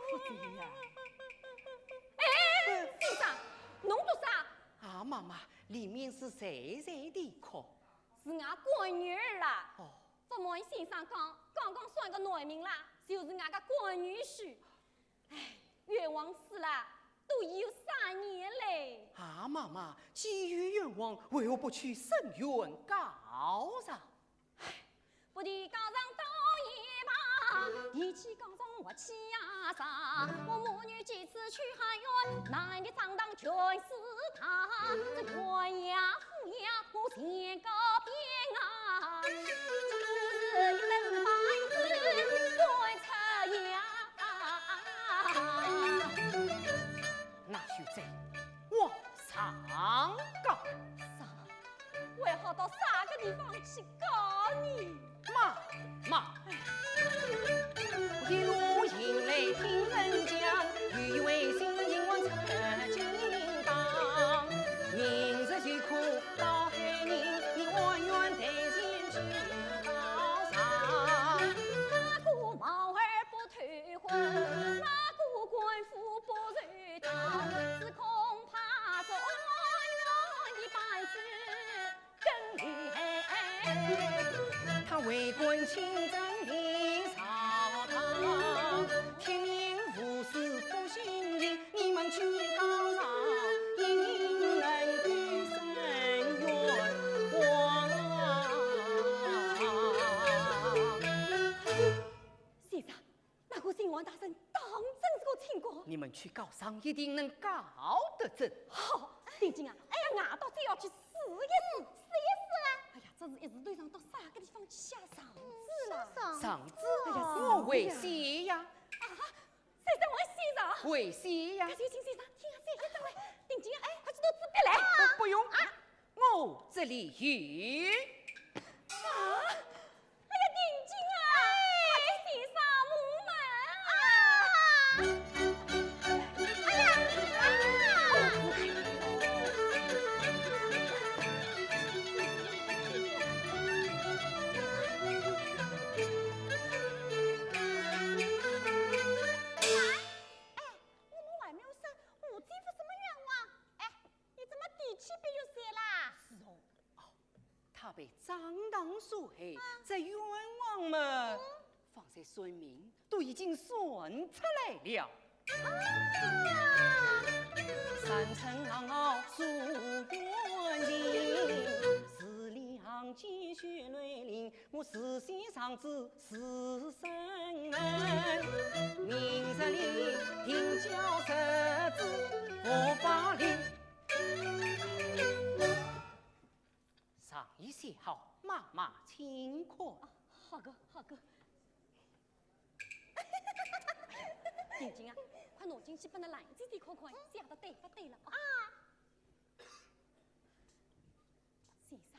夫子呀！哎，先生，侬做啥？啊，妈妈，里面是谁的课？是俺闺女儿啦。哦，不瞒先生讲，刚刚算个内名啦，就是俺个闺女婿。哎，愿望死了，都已有3年嘞。啊，妈妈，基于愿望，为何不去圣院告上？不地高上到夜吧，提起高上我气呀啥？我母女几次去汉院，男的上当全是他，这官呀富呀，我先告别啊，这都是一门班子观察呀。那就在往上告上，为好到啥个地方去告你？妈，一路迎来听人讲，有一位新人我曾经当，明日就苦到海宁，你我愿带前去告上。那个毛儿不退婚，那个官夫不入堂，只恐怕这我的班子更厉害。他为官清正立朝堂，天命无私不信任，你们去告上，应能给圣愿王。先生，那个新王大人当真是个清官。你们去告上，一定能告得正。好，定金啊！哎呀，俺倒真要去试一试，试一试啦！哎呀，这是一时队长到啥个地方去下场子了？上子，我为谁呀？啊，先生，我先生。为谁呀？感谢请先生，听下先生来，定金啊！哎，快去拿纸笔来。不用啊，我这里有。啊！哎呀，定金啊！快去先生木门啊！哎呀！他被张当所害，这冤枉们方才孙明都已经算出来了。三层傲诉冤情，四两积雪泪淋，我事先上知是生恩。明日里定交设置佛法令。上一些好，妈妈请款。好个好个。定金啊，快拿进去把那篮子里看看，写的对不对了啊？先生，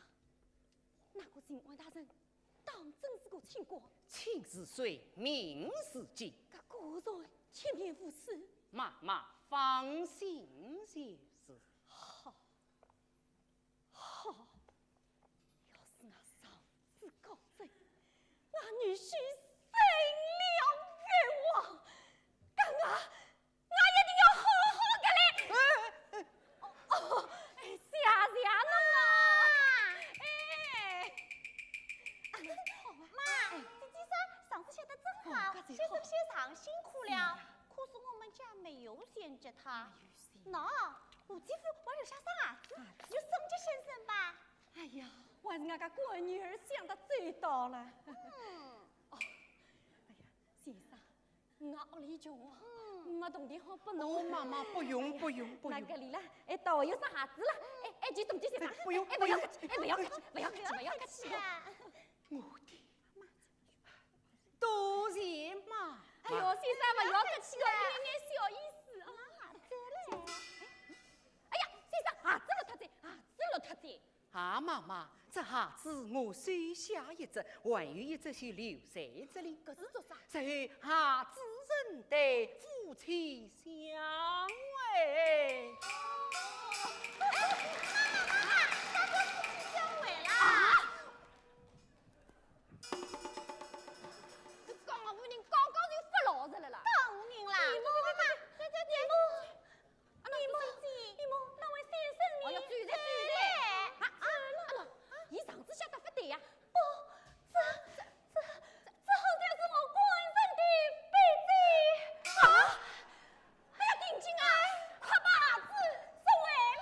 那个新王大人当真是个清官，亲是谁，名是几？他果然千年无私。妈妈放心些是。好，好。要是俺上次告罪，俺女婿生了冤枉，俺一定要好好的嘞。哦，谢谢侬啊！哎，妈，姐姐说上次写的真好，先生先生辛苦了。可是我们家没有衔接他。喏，吴继父我有下生儿子，就送给先生吧。哎呀，还是俺家闺女儿想的最到了。哦，哎呀，先生，俺屋里穷啊，没铜钿好不弄。妈妈不用不用不用。那个里了，哎，到有啥孩子了？哎，就送给先生。不用哎，不要客气，哎，不要客气，不要客气，不要客气。我的多谢妈。哎呦，先生不要客气了，有点小意思啊。这嘞。哎呀，先生，孩子了他在，孩子了他在。啊，妈妈，这孩子我收下一只，还有一只就留在这里。可是做啥？这孩子认得夫妻相会。相会啦！讲啊，夫人刚刚就发牢子了啦。当然啦。你莫，那位先生你。哎呀，注意注意。伊上次晓得不对呀。不，这好像是我官人的背子。啊！哎呀，定睛啊，快把子送回来。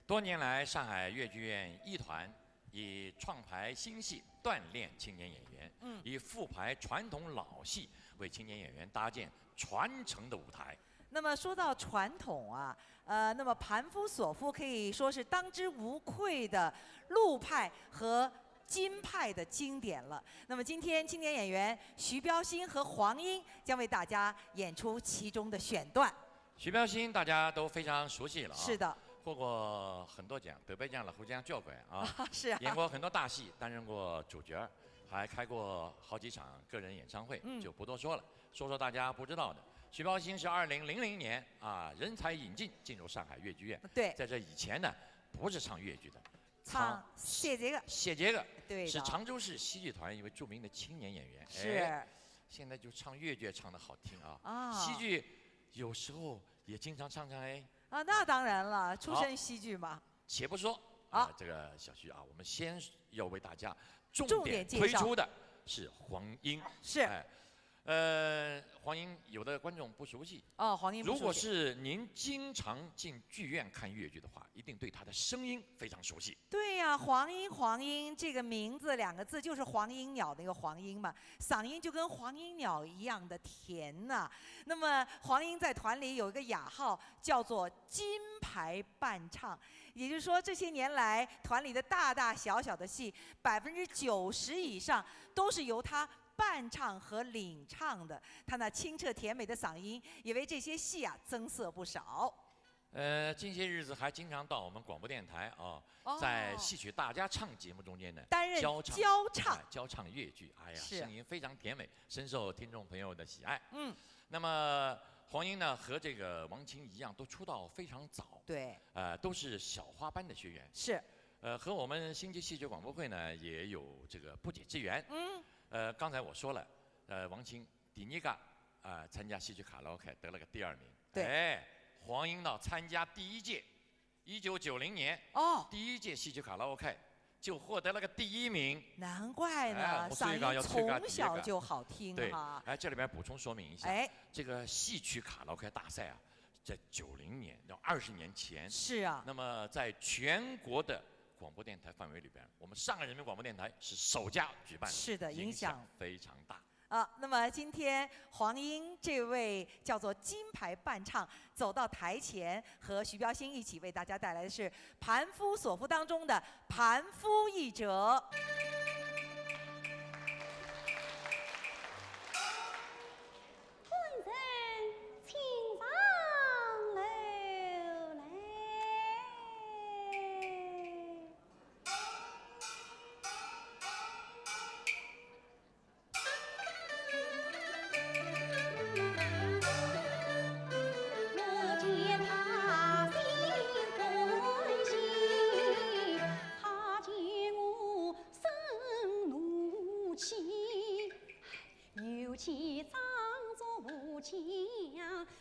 多年来，上海越剧院一团以创排新戏锻炼青年演员，以复排传统老戏为青年演员搭建传承的舞台。那么说到传统啊，那么盘夫索夫可以说是当之无愧的陆派和京派的经典了。那么今天青年演员徐标新和黄英将为大家演出其中的选段。徐标新大家都非常熟悉了啊，是的，获过很多奖，德贝奖、老虎奖、教馆啊，是啊，演过很多大戏，担任过主角，还开过好几场个人演唱会，就不多说了。说说大家不知道的。徐标新是2000年啊人才引进进入上海越剧院。对，在这以前呢，不是唱越剧的，唱谢杰个，谢杰个，对的，是常州市戏剧团一位著名的青年演员。是，现在就唱越剧唱得好听啊。啊，戏剧有时候也经常唱唱哎。啊，那当然了，出身戏剧嘛。且不说好，这个小徐啊，我们先要为大家重点重点介绍推出的是黄英。是，黄英有的观众不熟悉。哦，黄英不熟悉。如果是您经常进剧院看越剧的话，一定对她的声音非常熟悉。对呀，黄英这个名字2个字就是黄莺鸟那个黄莺嘛，嗓音就跟黄莺鸟一样的甜呐。那么黄英在团里有一个雅号叫做金牌伴唱，也就是说这些年来团里的大大小小的戏，90%以上都是由她伴唱和领唱的。她那清澈甜美的嗓音也为这些戏啊增色不少。近些日子还经常到我们广播电台啊，在戏曲大家唱节目中间呢，担任教唱越剧，哎呀，声音非常甜美，深受听众朋友的喜爱。那么黄英呢，和这个王琴一样，都出道非常早，对，都是小花班的学员，是，和我们星际戏剧广播会呢也有这个不解之缘。刚才我说了，王琴第一个参加戏曲卡拉 OK 得了个第2名，对，黄英呢参加第1届，1990年第1届戏曲卡拉 OK 就获得了个第1名。难怪呢，嗓音从小就好听哈。对，这里边补充说明一下，这个戏曲卡拉 OK 大赛啊，在90年，要20年前。是啊。那么在全国的广播电台范围里边，我们上海人民广播电台是首家举办，是的，影响非常大。那么今天黄英这位叫做金牌伴唱走到台前，和徐标新一起为大家带来的是《盘夫索夫》当中的盘夫一折。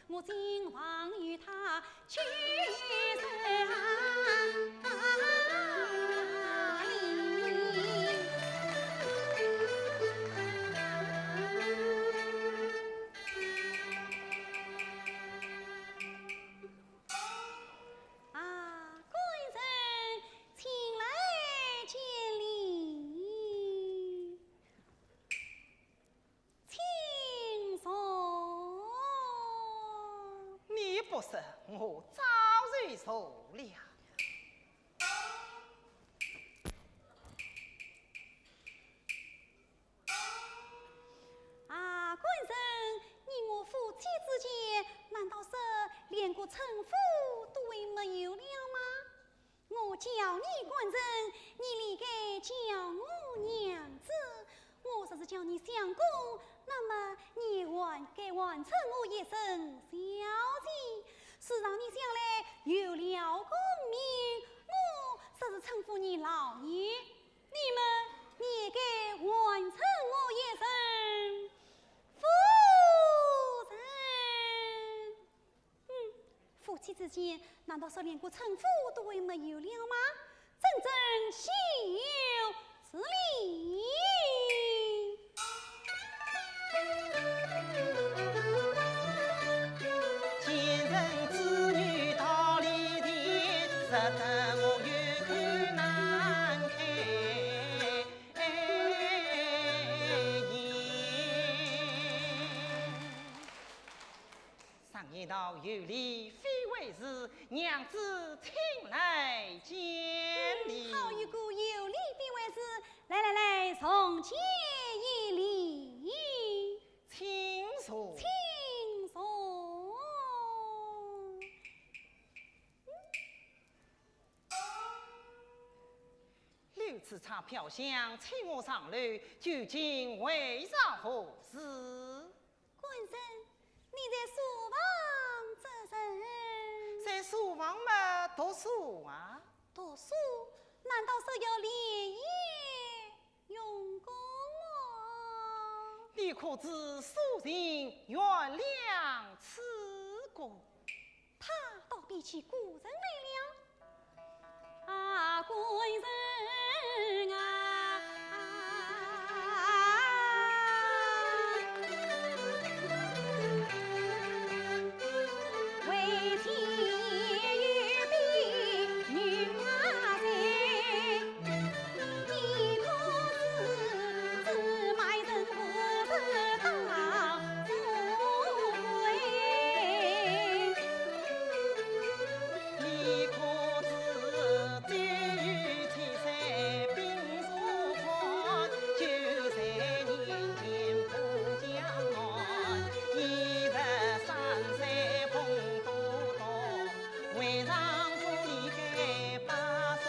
我今望与他去不是，我早就熟了。官人，你我夫妻之间，难道是连个称呼都没有了吗？我叫你官人，你理该之间，难道说连个称呼都会没有了吗？真正岂有此理！见人子女道理的，实得我有口难开言。上一道有理非为是，娘子请来见礼。好一个有理必为是，来，从前一礼，请坐。请坐。六次差票箱，请我上楼，究竟为啥何事？官人，你在书房做甚？在书房嘛，读书啊。读书？难道是要连夜用功吗？你可知素人原谅此过？他倒比起古人来了。啊，官人啊！为天有比女儿在，你可知自卖人不是当富贵？你可知周游天山冰沙宽，就在人间不江岸，一日上山风多多，为丈夫离开把手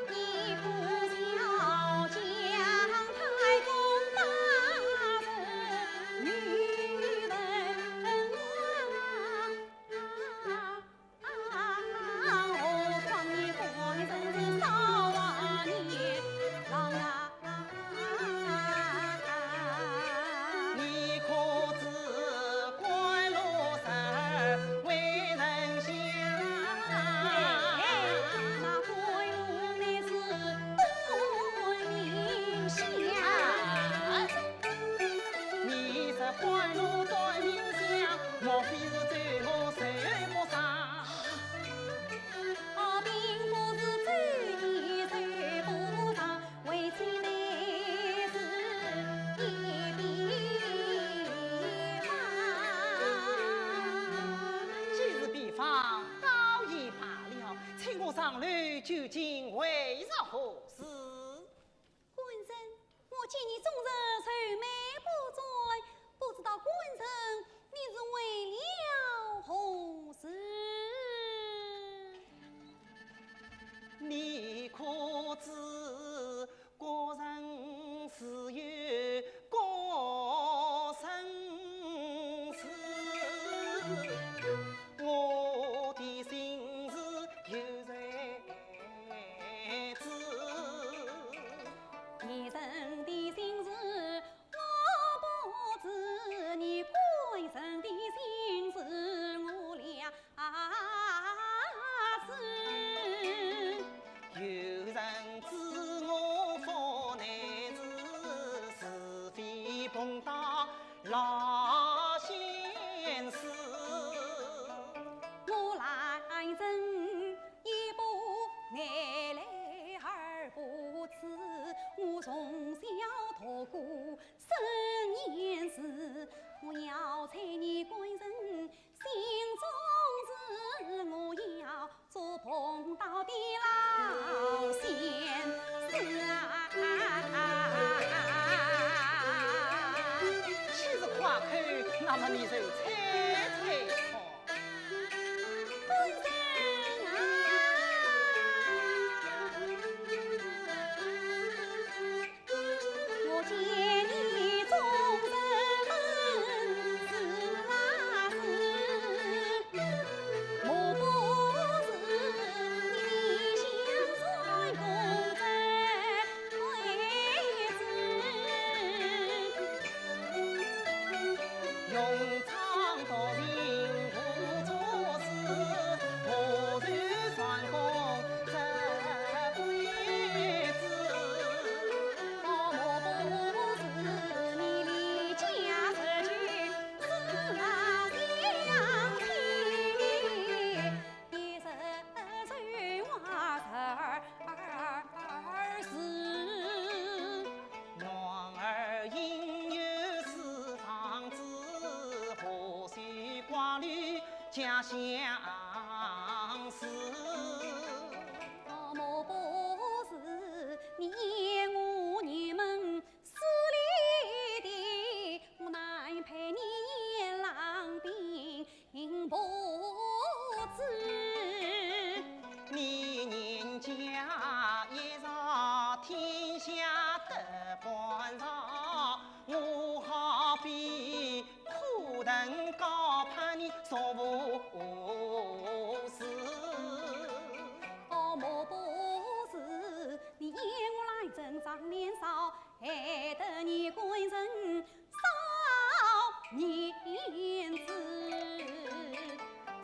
一步桥将太公打成女人何况你官人是少华年郎啊！你可知关路时为人想？那归路乃是多名相。你这关路多名相，莫非是对我受不上？并不是追你追不上，为妻乃是一笔既是比方，倒也罢了。请我上楼，究竟为啥何事？官人，我见你终日愁眉不展，不知道官人你是为了何事？你可知国人自有国生死？我的心事有谁知？一人的心事我不知，你官人的心事我俩知。有人知我方乃是是非碰到老先生。家乡事。莫不是你我你们私里的，我乃陪你郎兵不知。你人家一朝天下得官场，我好比苦等高攀你做无事。莫不是你嫌我来正长年少，害得你归人少年子。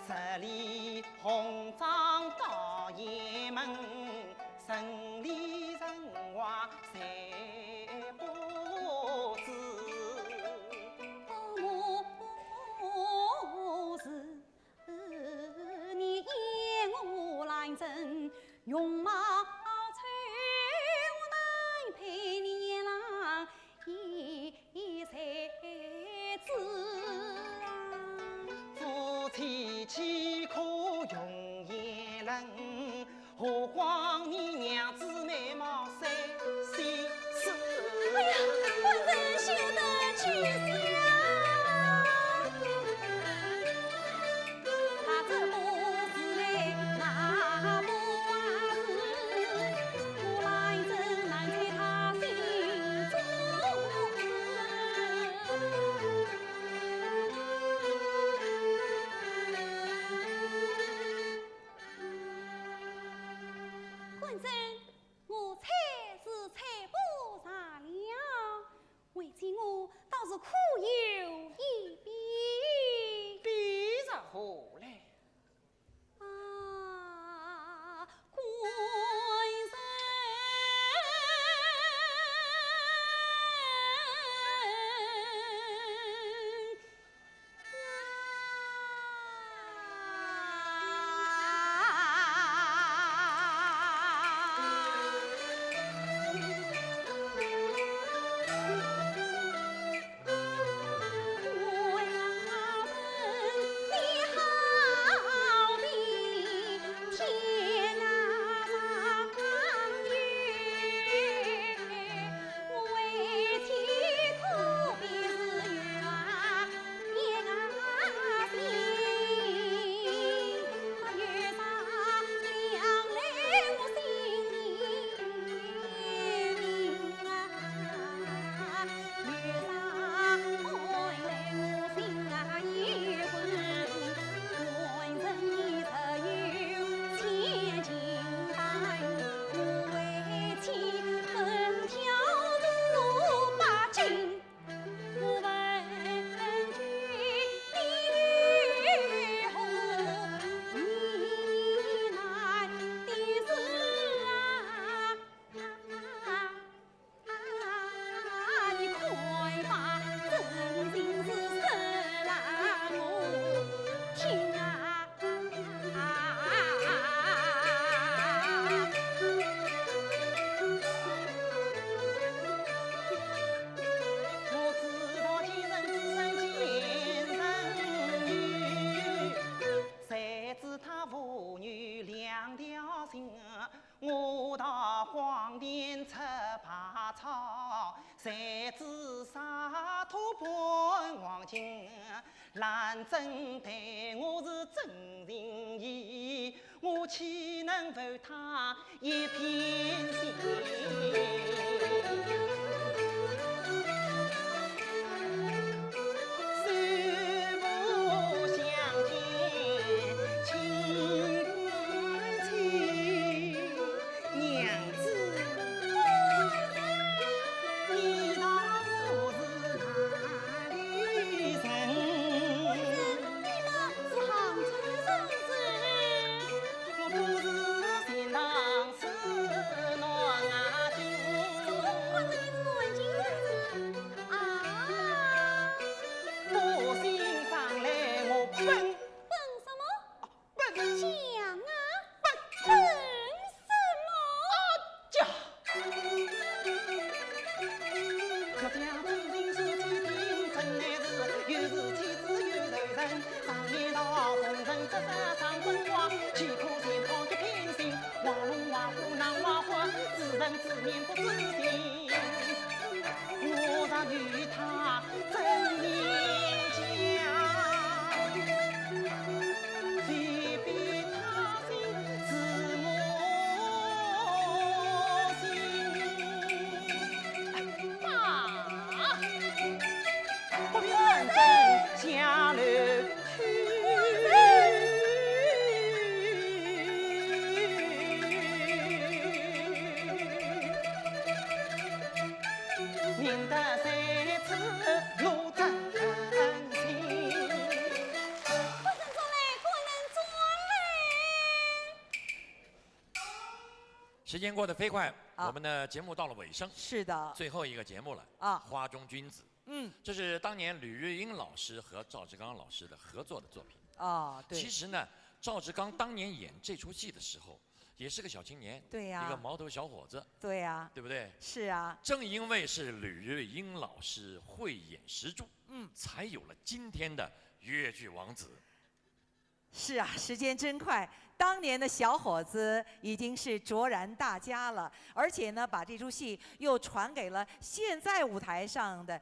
十里红妆到雁门，城里人话谁不知？莫是你嫌我来正容貌丑，我乃陪你郎一才子啊。夫妻岂可用言论？何况你娘子美貌三心思。哎呀，官人休得取笑。他这不是来那不话事，我来正难在他心中。官人，我猜是猜不上了，为今我倒是苦有一笔。比着何来？啊，官我到荒田出排草，才知沙土半黄金。兰真对我是真情意，我岂能负他一片心？时间过得飞快，啊我们的节目到了尾声，是的，最后一个节目了啊花中君子》。嗯，这是当年吕日英老师和赵志刚老师的合作的作品。哦，对，其实呢，赵志刚当年演这出戏的时候，也是个小青年，对呀一个毛头小伙子，对呀，对不对？是啊，正因为是吕日英老师慧眼识珠，嗯，才有了今天的越剧王子。是啊，时间真快，当年的小伙子已经是卓然大家了，而且呢，把这出戏又传给了现在舞台上的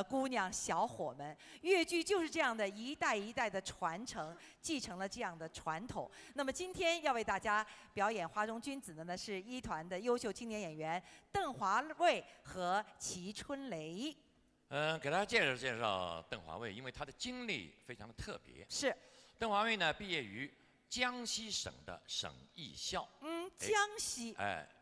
姑娘小伙们。越剧就是这样的一代一代的传承，继承了这样的传统。那么今天要为大家表演《花中君子》的呢，是一团的优秀青年演员邓华卫和齐春雷。给大家介绍介绍邓华卫，因为他的经历非常的特别。是，邓华卫呢，毕业于江西省的省艺校。江西。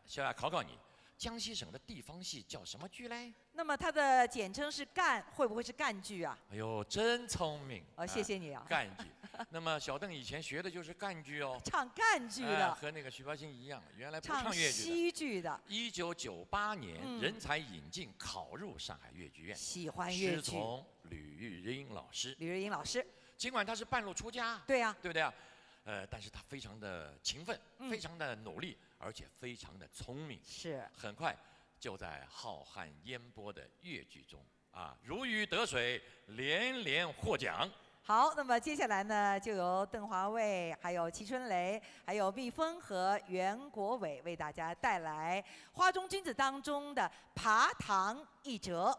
小雅考考你，江西省的地方戏叫什么剧嘞？那么它的简称是赣，会不会是赣剧啊？哎呦，真聪明！谢谢你啊。赣剧。那么小邓以前学的就是赣剧哦。唱赣剧的。和那个徐八新一样，原来不唱越剧的。西剧的。1998年，人才引进考入上海越剧院。喜欢越剧。师从吕日英老师。吕日英老师。尽管他是半路出家。对呀。对不对啊？但是他非常的勤奋，非常的努力，而且非常的聪明。是。很快就在浩瀚烟波的越剧中如鱼得水，连连获奖。好，那么接下来呢，就由邓华卫、还有齐春雷、还有蜜蜂和袁国伟为大家带来《花中君子》当中的爬堂一折。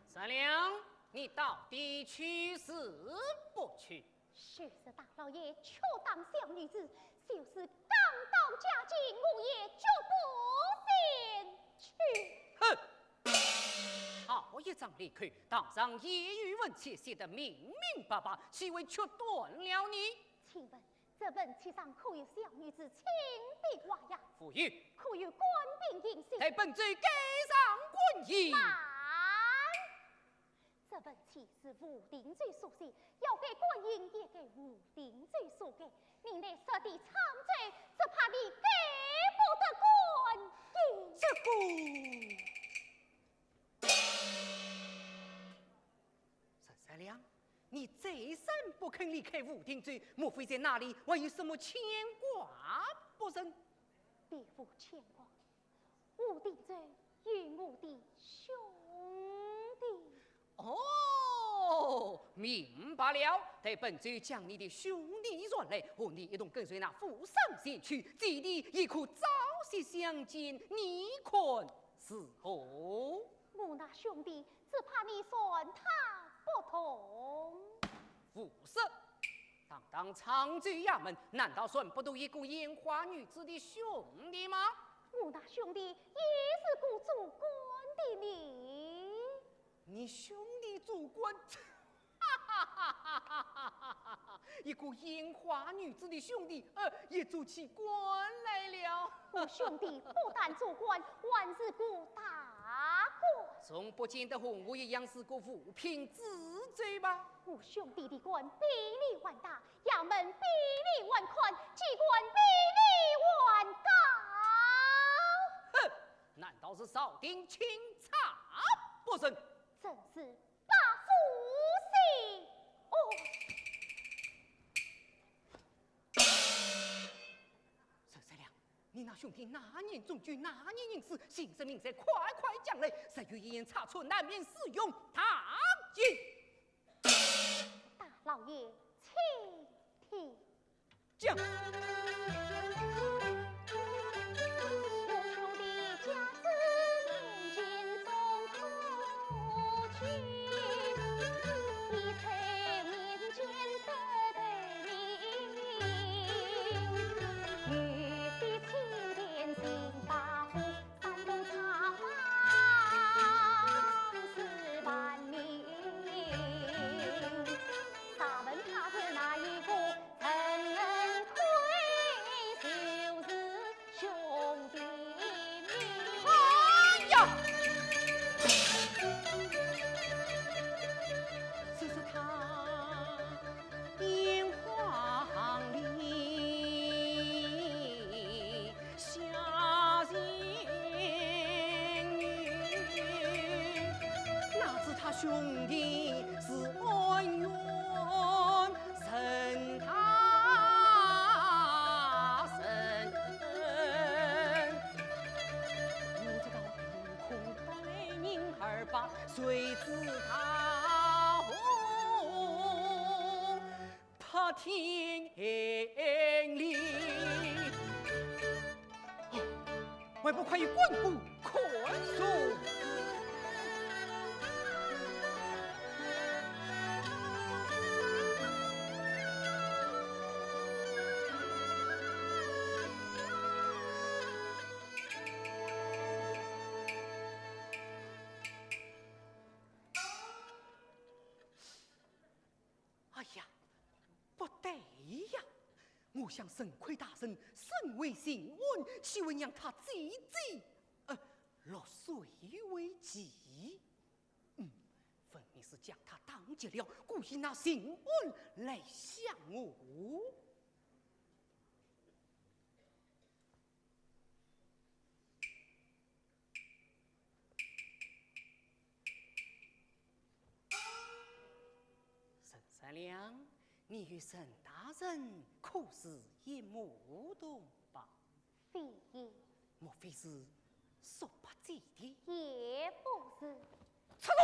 三娘，你到底去是不去？许是大老爷却当小女子，就是刚到家境，我也绝不先去。哼！好一张立刻当上叶玉文且写得明明白白，岂为却断了你？请问这文契上可有小女子亲笔画押？傅玉，可有官兵印信？在本罪给上官印。这文契是吴定罪所写，要给官印也给吴定罪所给，你来设地长罪，只怕你给不得官印。这个为甚不肯离开武定州？莫非在那里还有什么牵挂不成？别无牵挂，武定州与我的兄弟。哦，明白了。待本州将你的兄弟传来，和你一同跟随那父上前去，基地也可朝夕相见。你看是何？我那兄弟只怕你算他不同。不是，当长州衙门，难道算不都一个烟花女子的兄弟吗？我那兄弟也是顾主官的你。你兄弟主官，哈哈哈哈哈哈！一个烟花女子的兄弟，也做起官来了。我兄弟不但做官，还是个大官。从不见得和我一样是个扶贫之罪吧？我兄弟的官比你还大，衙门比你还宽，机关比你还高。哼，难道是少丁清查不成？真是把夫心哦！陈三娘，你那兄弟哪年中举，哪年应试，姓甚名谁，快讲来！谁有一言查出，难免使用他剑。大老爷，请听讲。兄弟是恩怨，生他生。不知道凭空带人儿把，谁知他红怕天理。外部快与关谷快速。我想神亏大神，甚为幸运，岂会让他急落水为急？分明是将他当劫了，故意拿幸运来想我。沈三娘，你与沈大人可是一目懂吧？非也。莫非是说不记的？也不是。插入。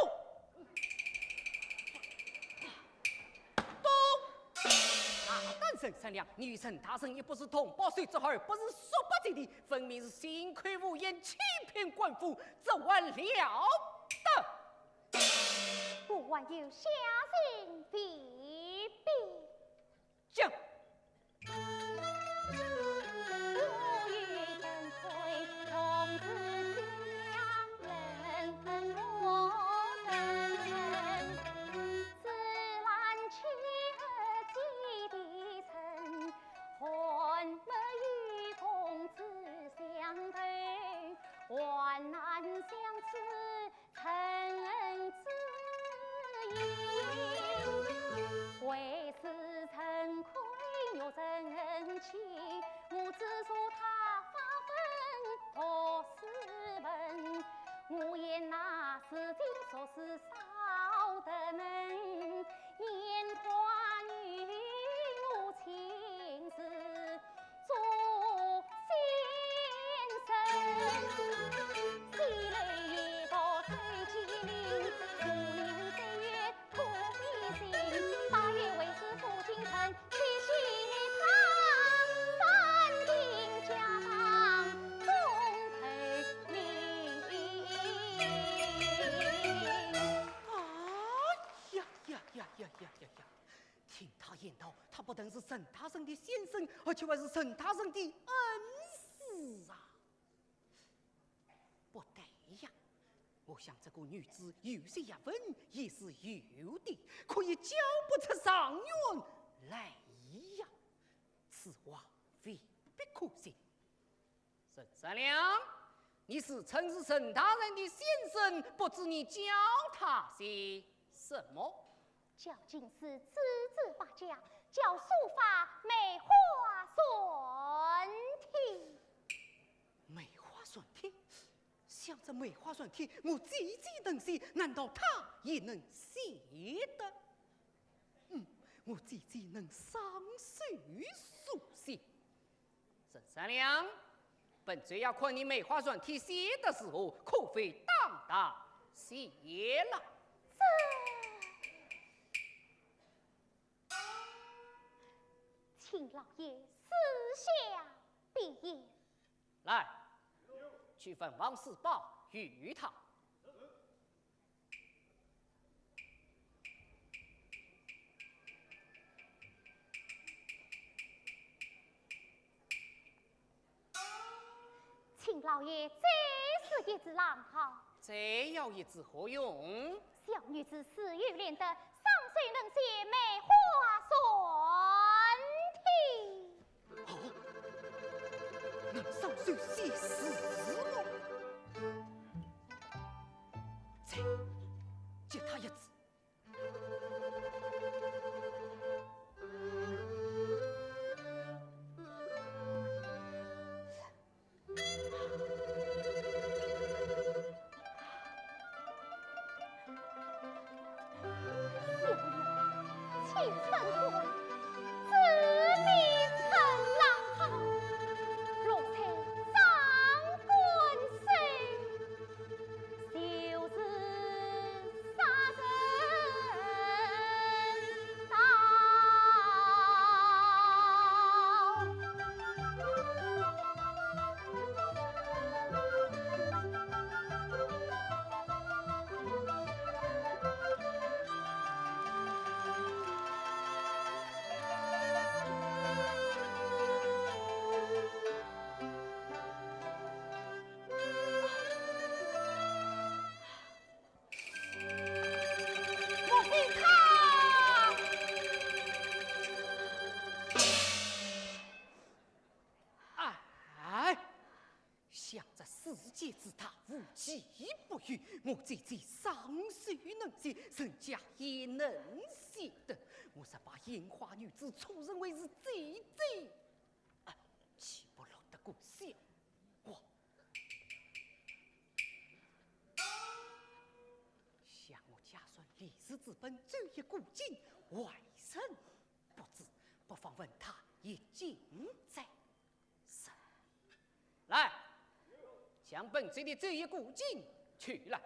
大胆沈三娘，你与沈大人也不是同胞水之儿，不是说不记的，分明是心亏无言，欺骗官府，这还了得？不还有下心必比。讲。患难相思成知音，为是诚亏若真情，我只说他发奋托斯文，我言那事情说是少得能，眼花沈大圣的先生，而且还是沈大圣的恩师啊！不对呀，我想这个女子有些学问也是有的，可以教不出上院来呀。此话未必可信。沈三娘，你是曾是沈大人的先生，不知你教他些什么？教进士资质发家，教书法梅花顺体。梅花顺体，想着梅花顺体，我自己能写，难道他也能写的？我自己能上手书写。沈三娘，本罪要看你梅花顺体写的时候，可非当当写了。请老爷私下必言。来，去奉王四报与他。请老爷这是一只狼好，这要一只何用？小女子私欲练得上水能写梅花顺体。哦，能上手写诗吗？再借他一次。世界之大，无奇不有。我这上水能写，人家也能写的。我是把烟花女子出认为是贼贼，岂不落得过笑话？像我家孙历史之本，走一古今，外甥不知，不妨问他也尽在身。来。将本罪的这一古镜取来。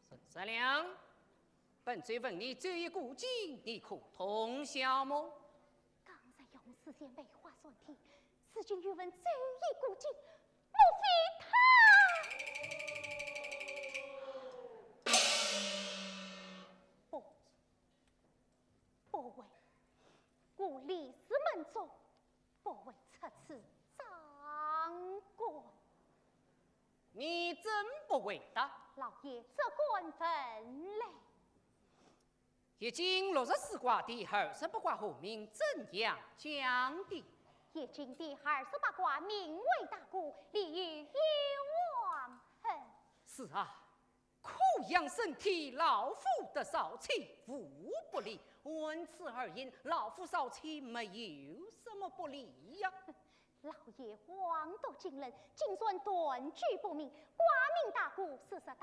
沈三娘，本罪问你这一古镜，你可通晓么？刚才用视线梅花所听，此君欲问这一古镜，莫非他？不为故历史门中，不为出此掌官。你怎不为的？老爷这官分嘞。已经64卦第28卦后名怎样讲的？已经第28卦名为大姑，立于幽王恨。是啊，苦养身体，老夫的少气无不利。按此而言，老夫少气没有什么不利呀。老爷枉夺金人，竟算断句不明，挂名大姑，是大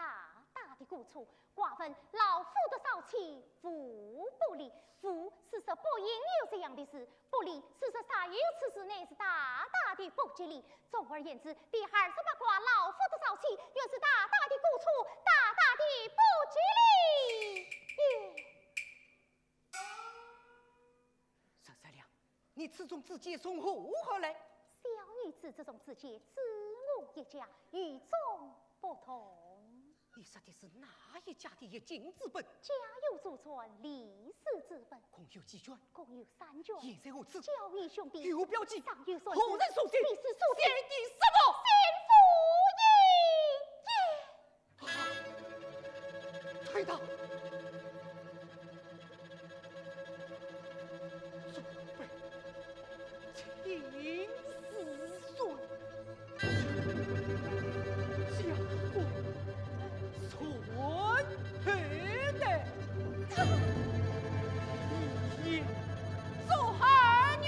大的过错。寡问老夫的少气福不利，福是说不应有这样的事，不利是说啥有此事乃是大大的不吉利。总而言之，第28卦老夫的少气又是大大的过错，大大的不吉利。沈三娘，你此种自荐从何来？小女子这种自荐，自我一家，与众不不同。你说的是哪一家的一金之本？家有祖传历史之本，共有几卷？共有3卷。现在我知交易兄弟有标记，上有所后人所见，历史所写见，的什么？太大。秦四岁，家父孙配的，一做儿女。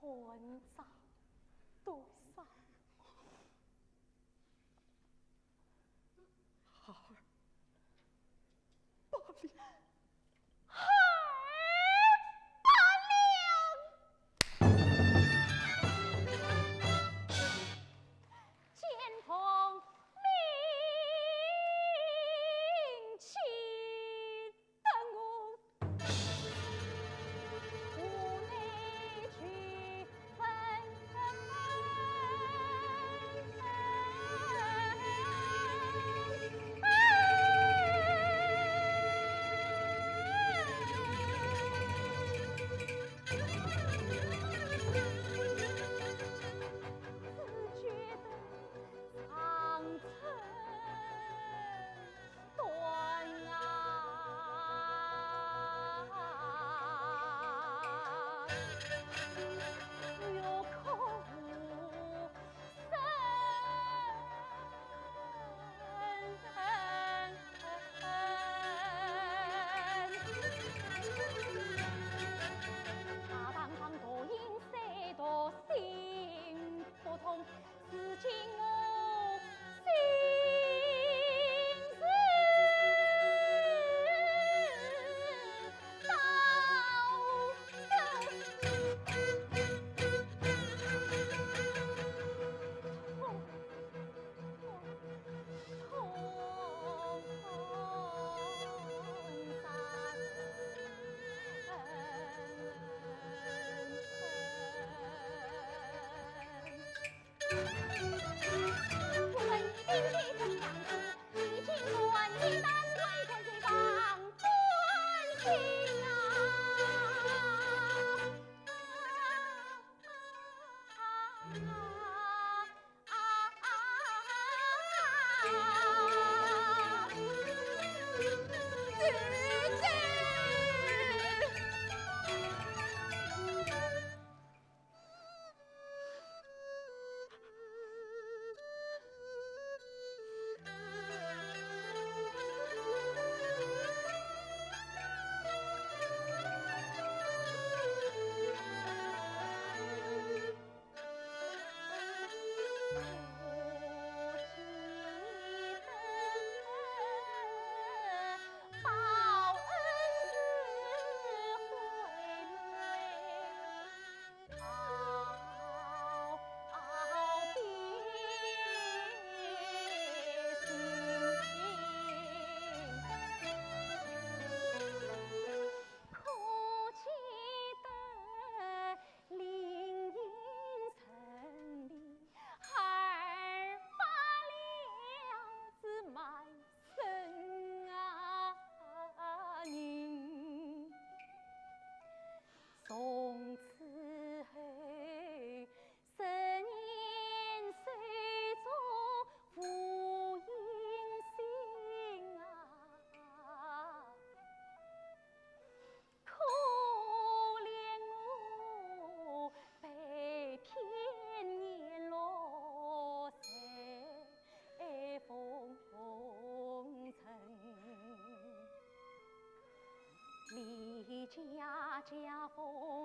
混账多少？孩儿罢了。家风。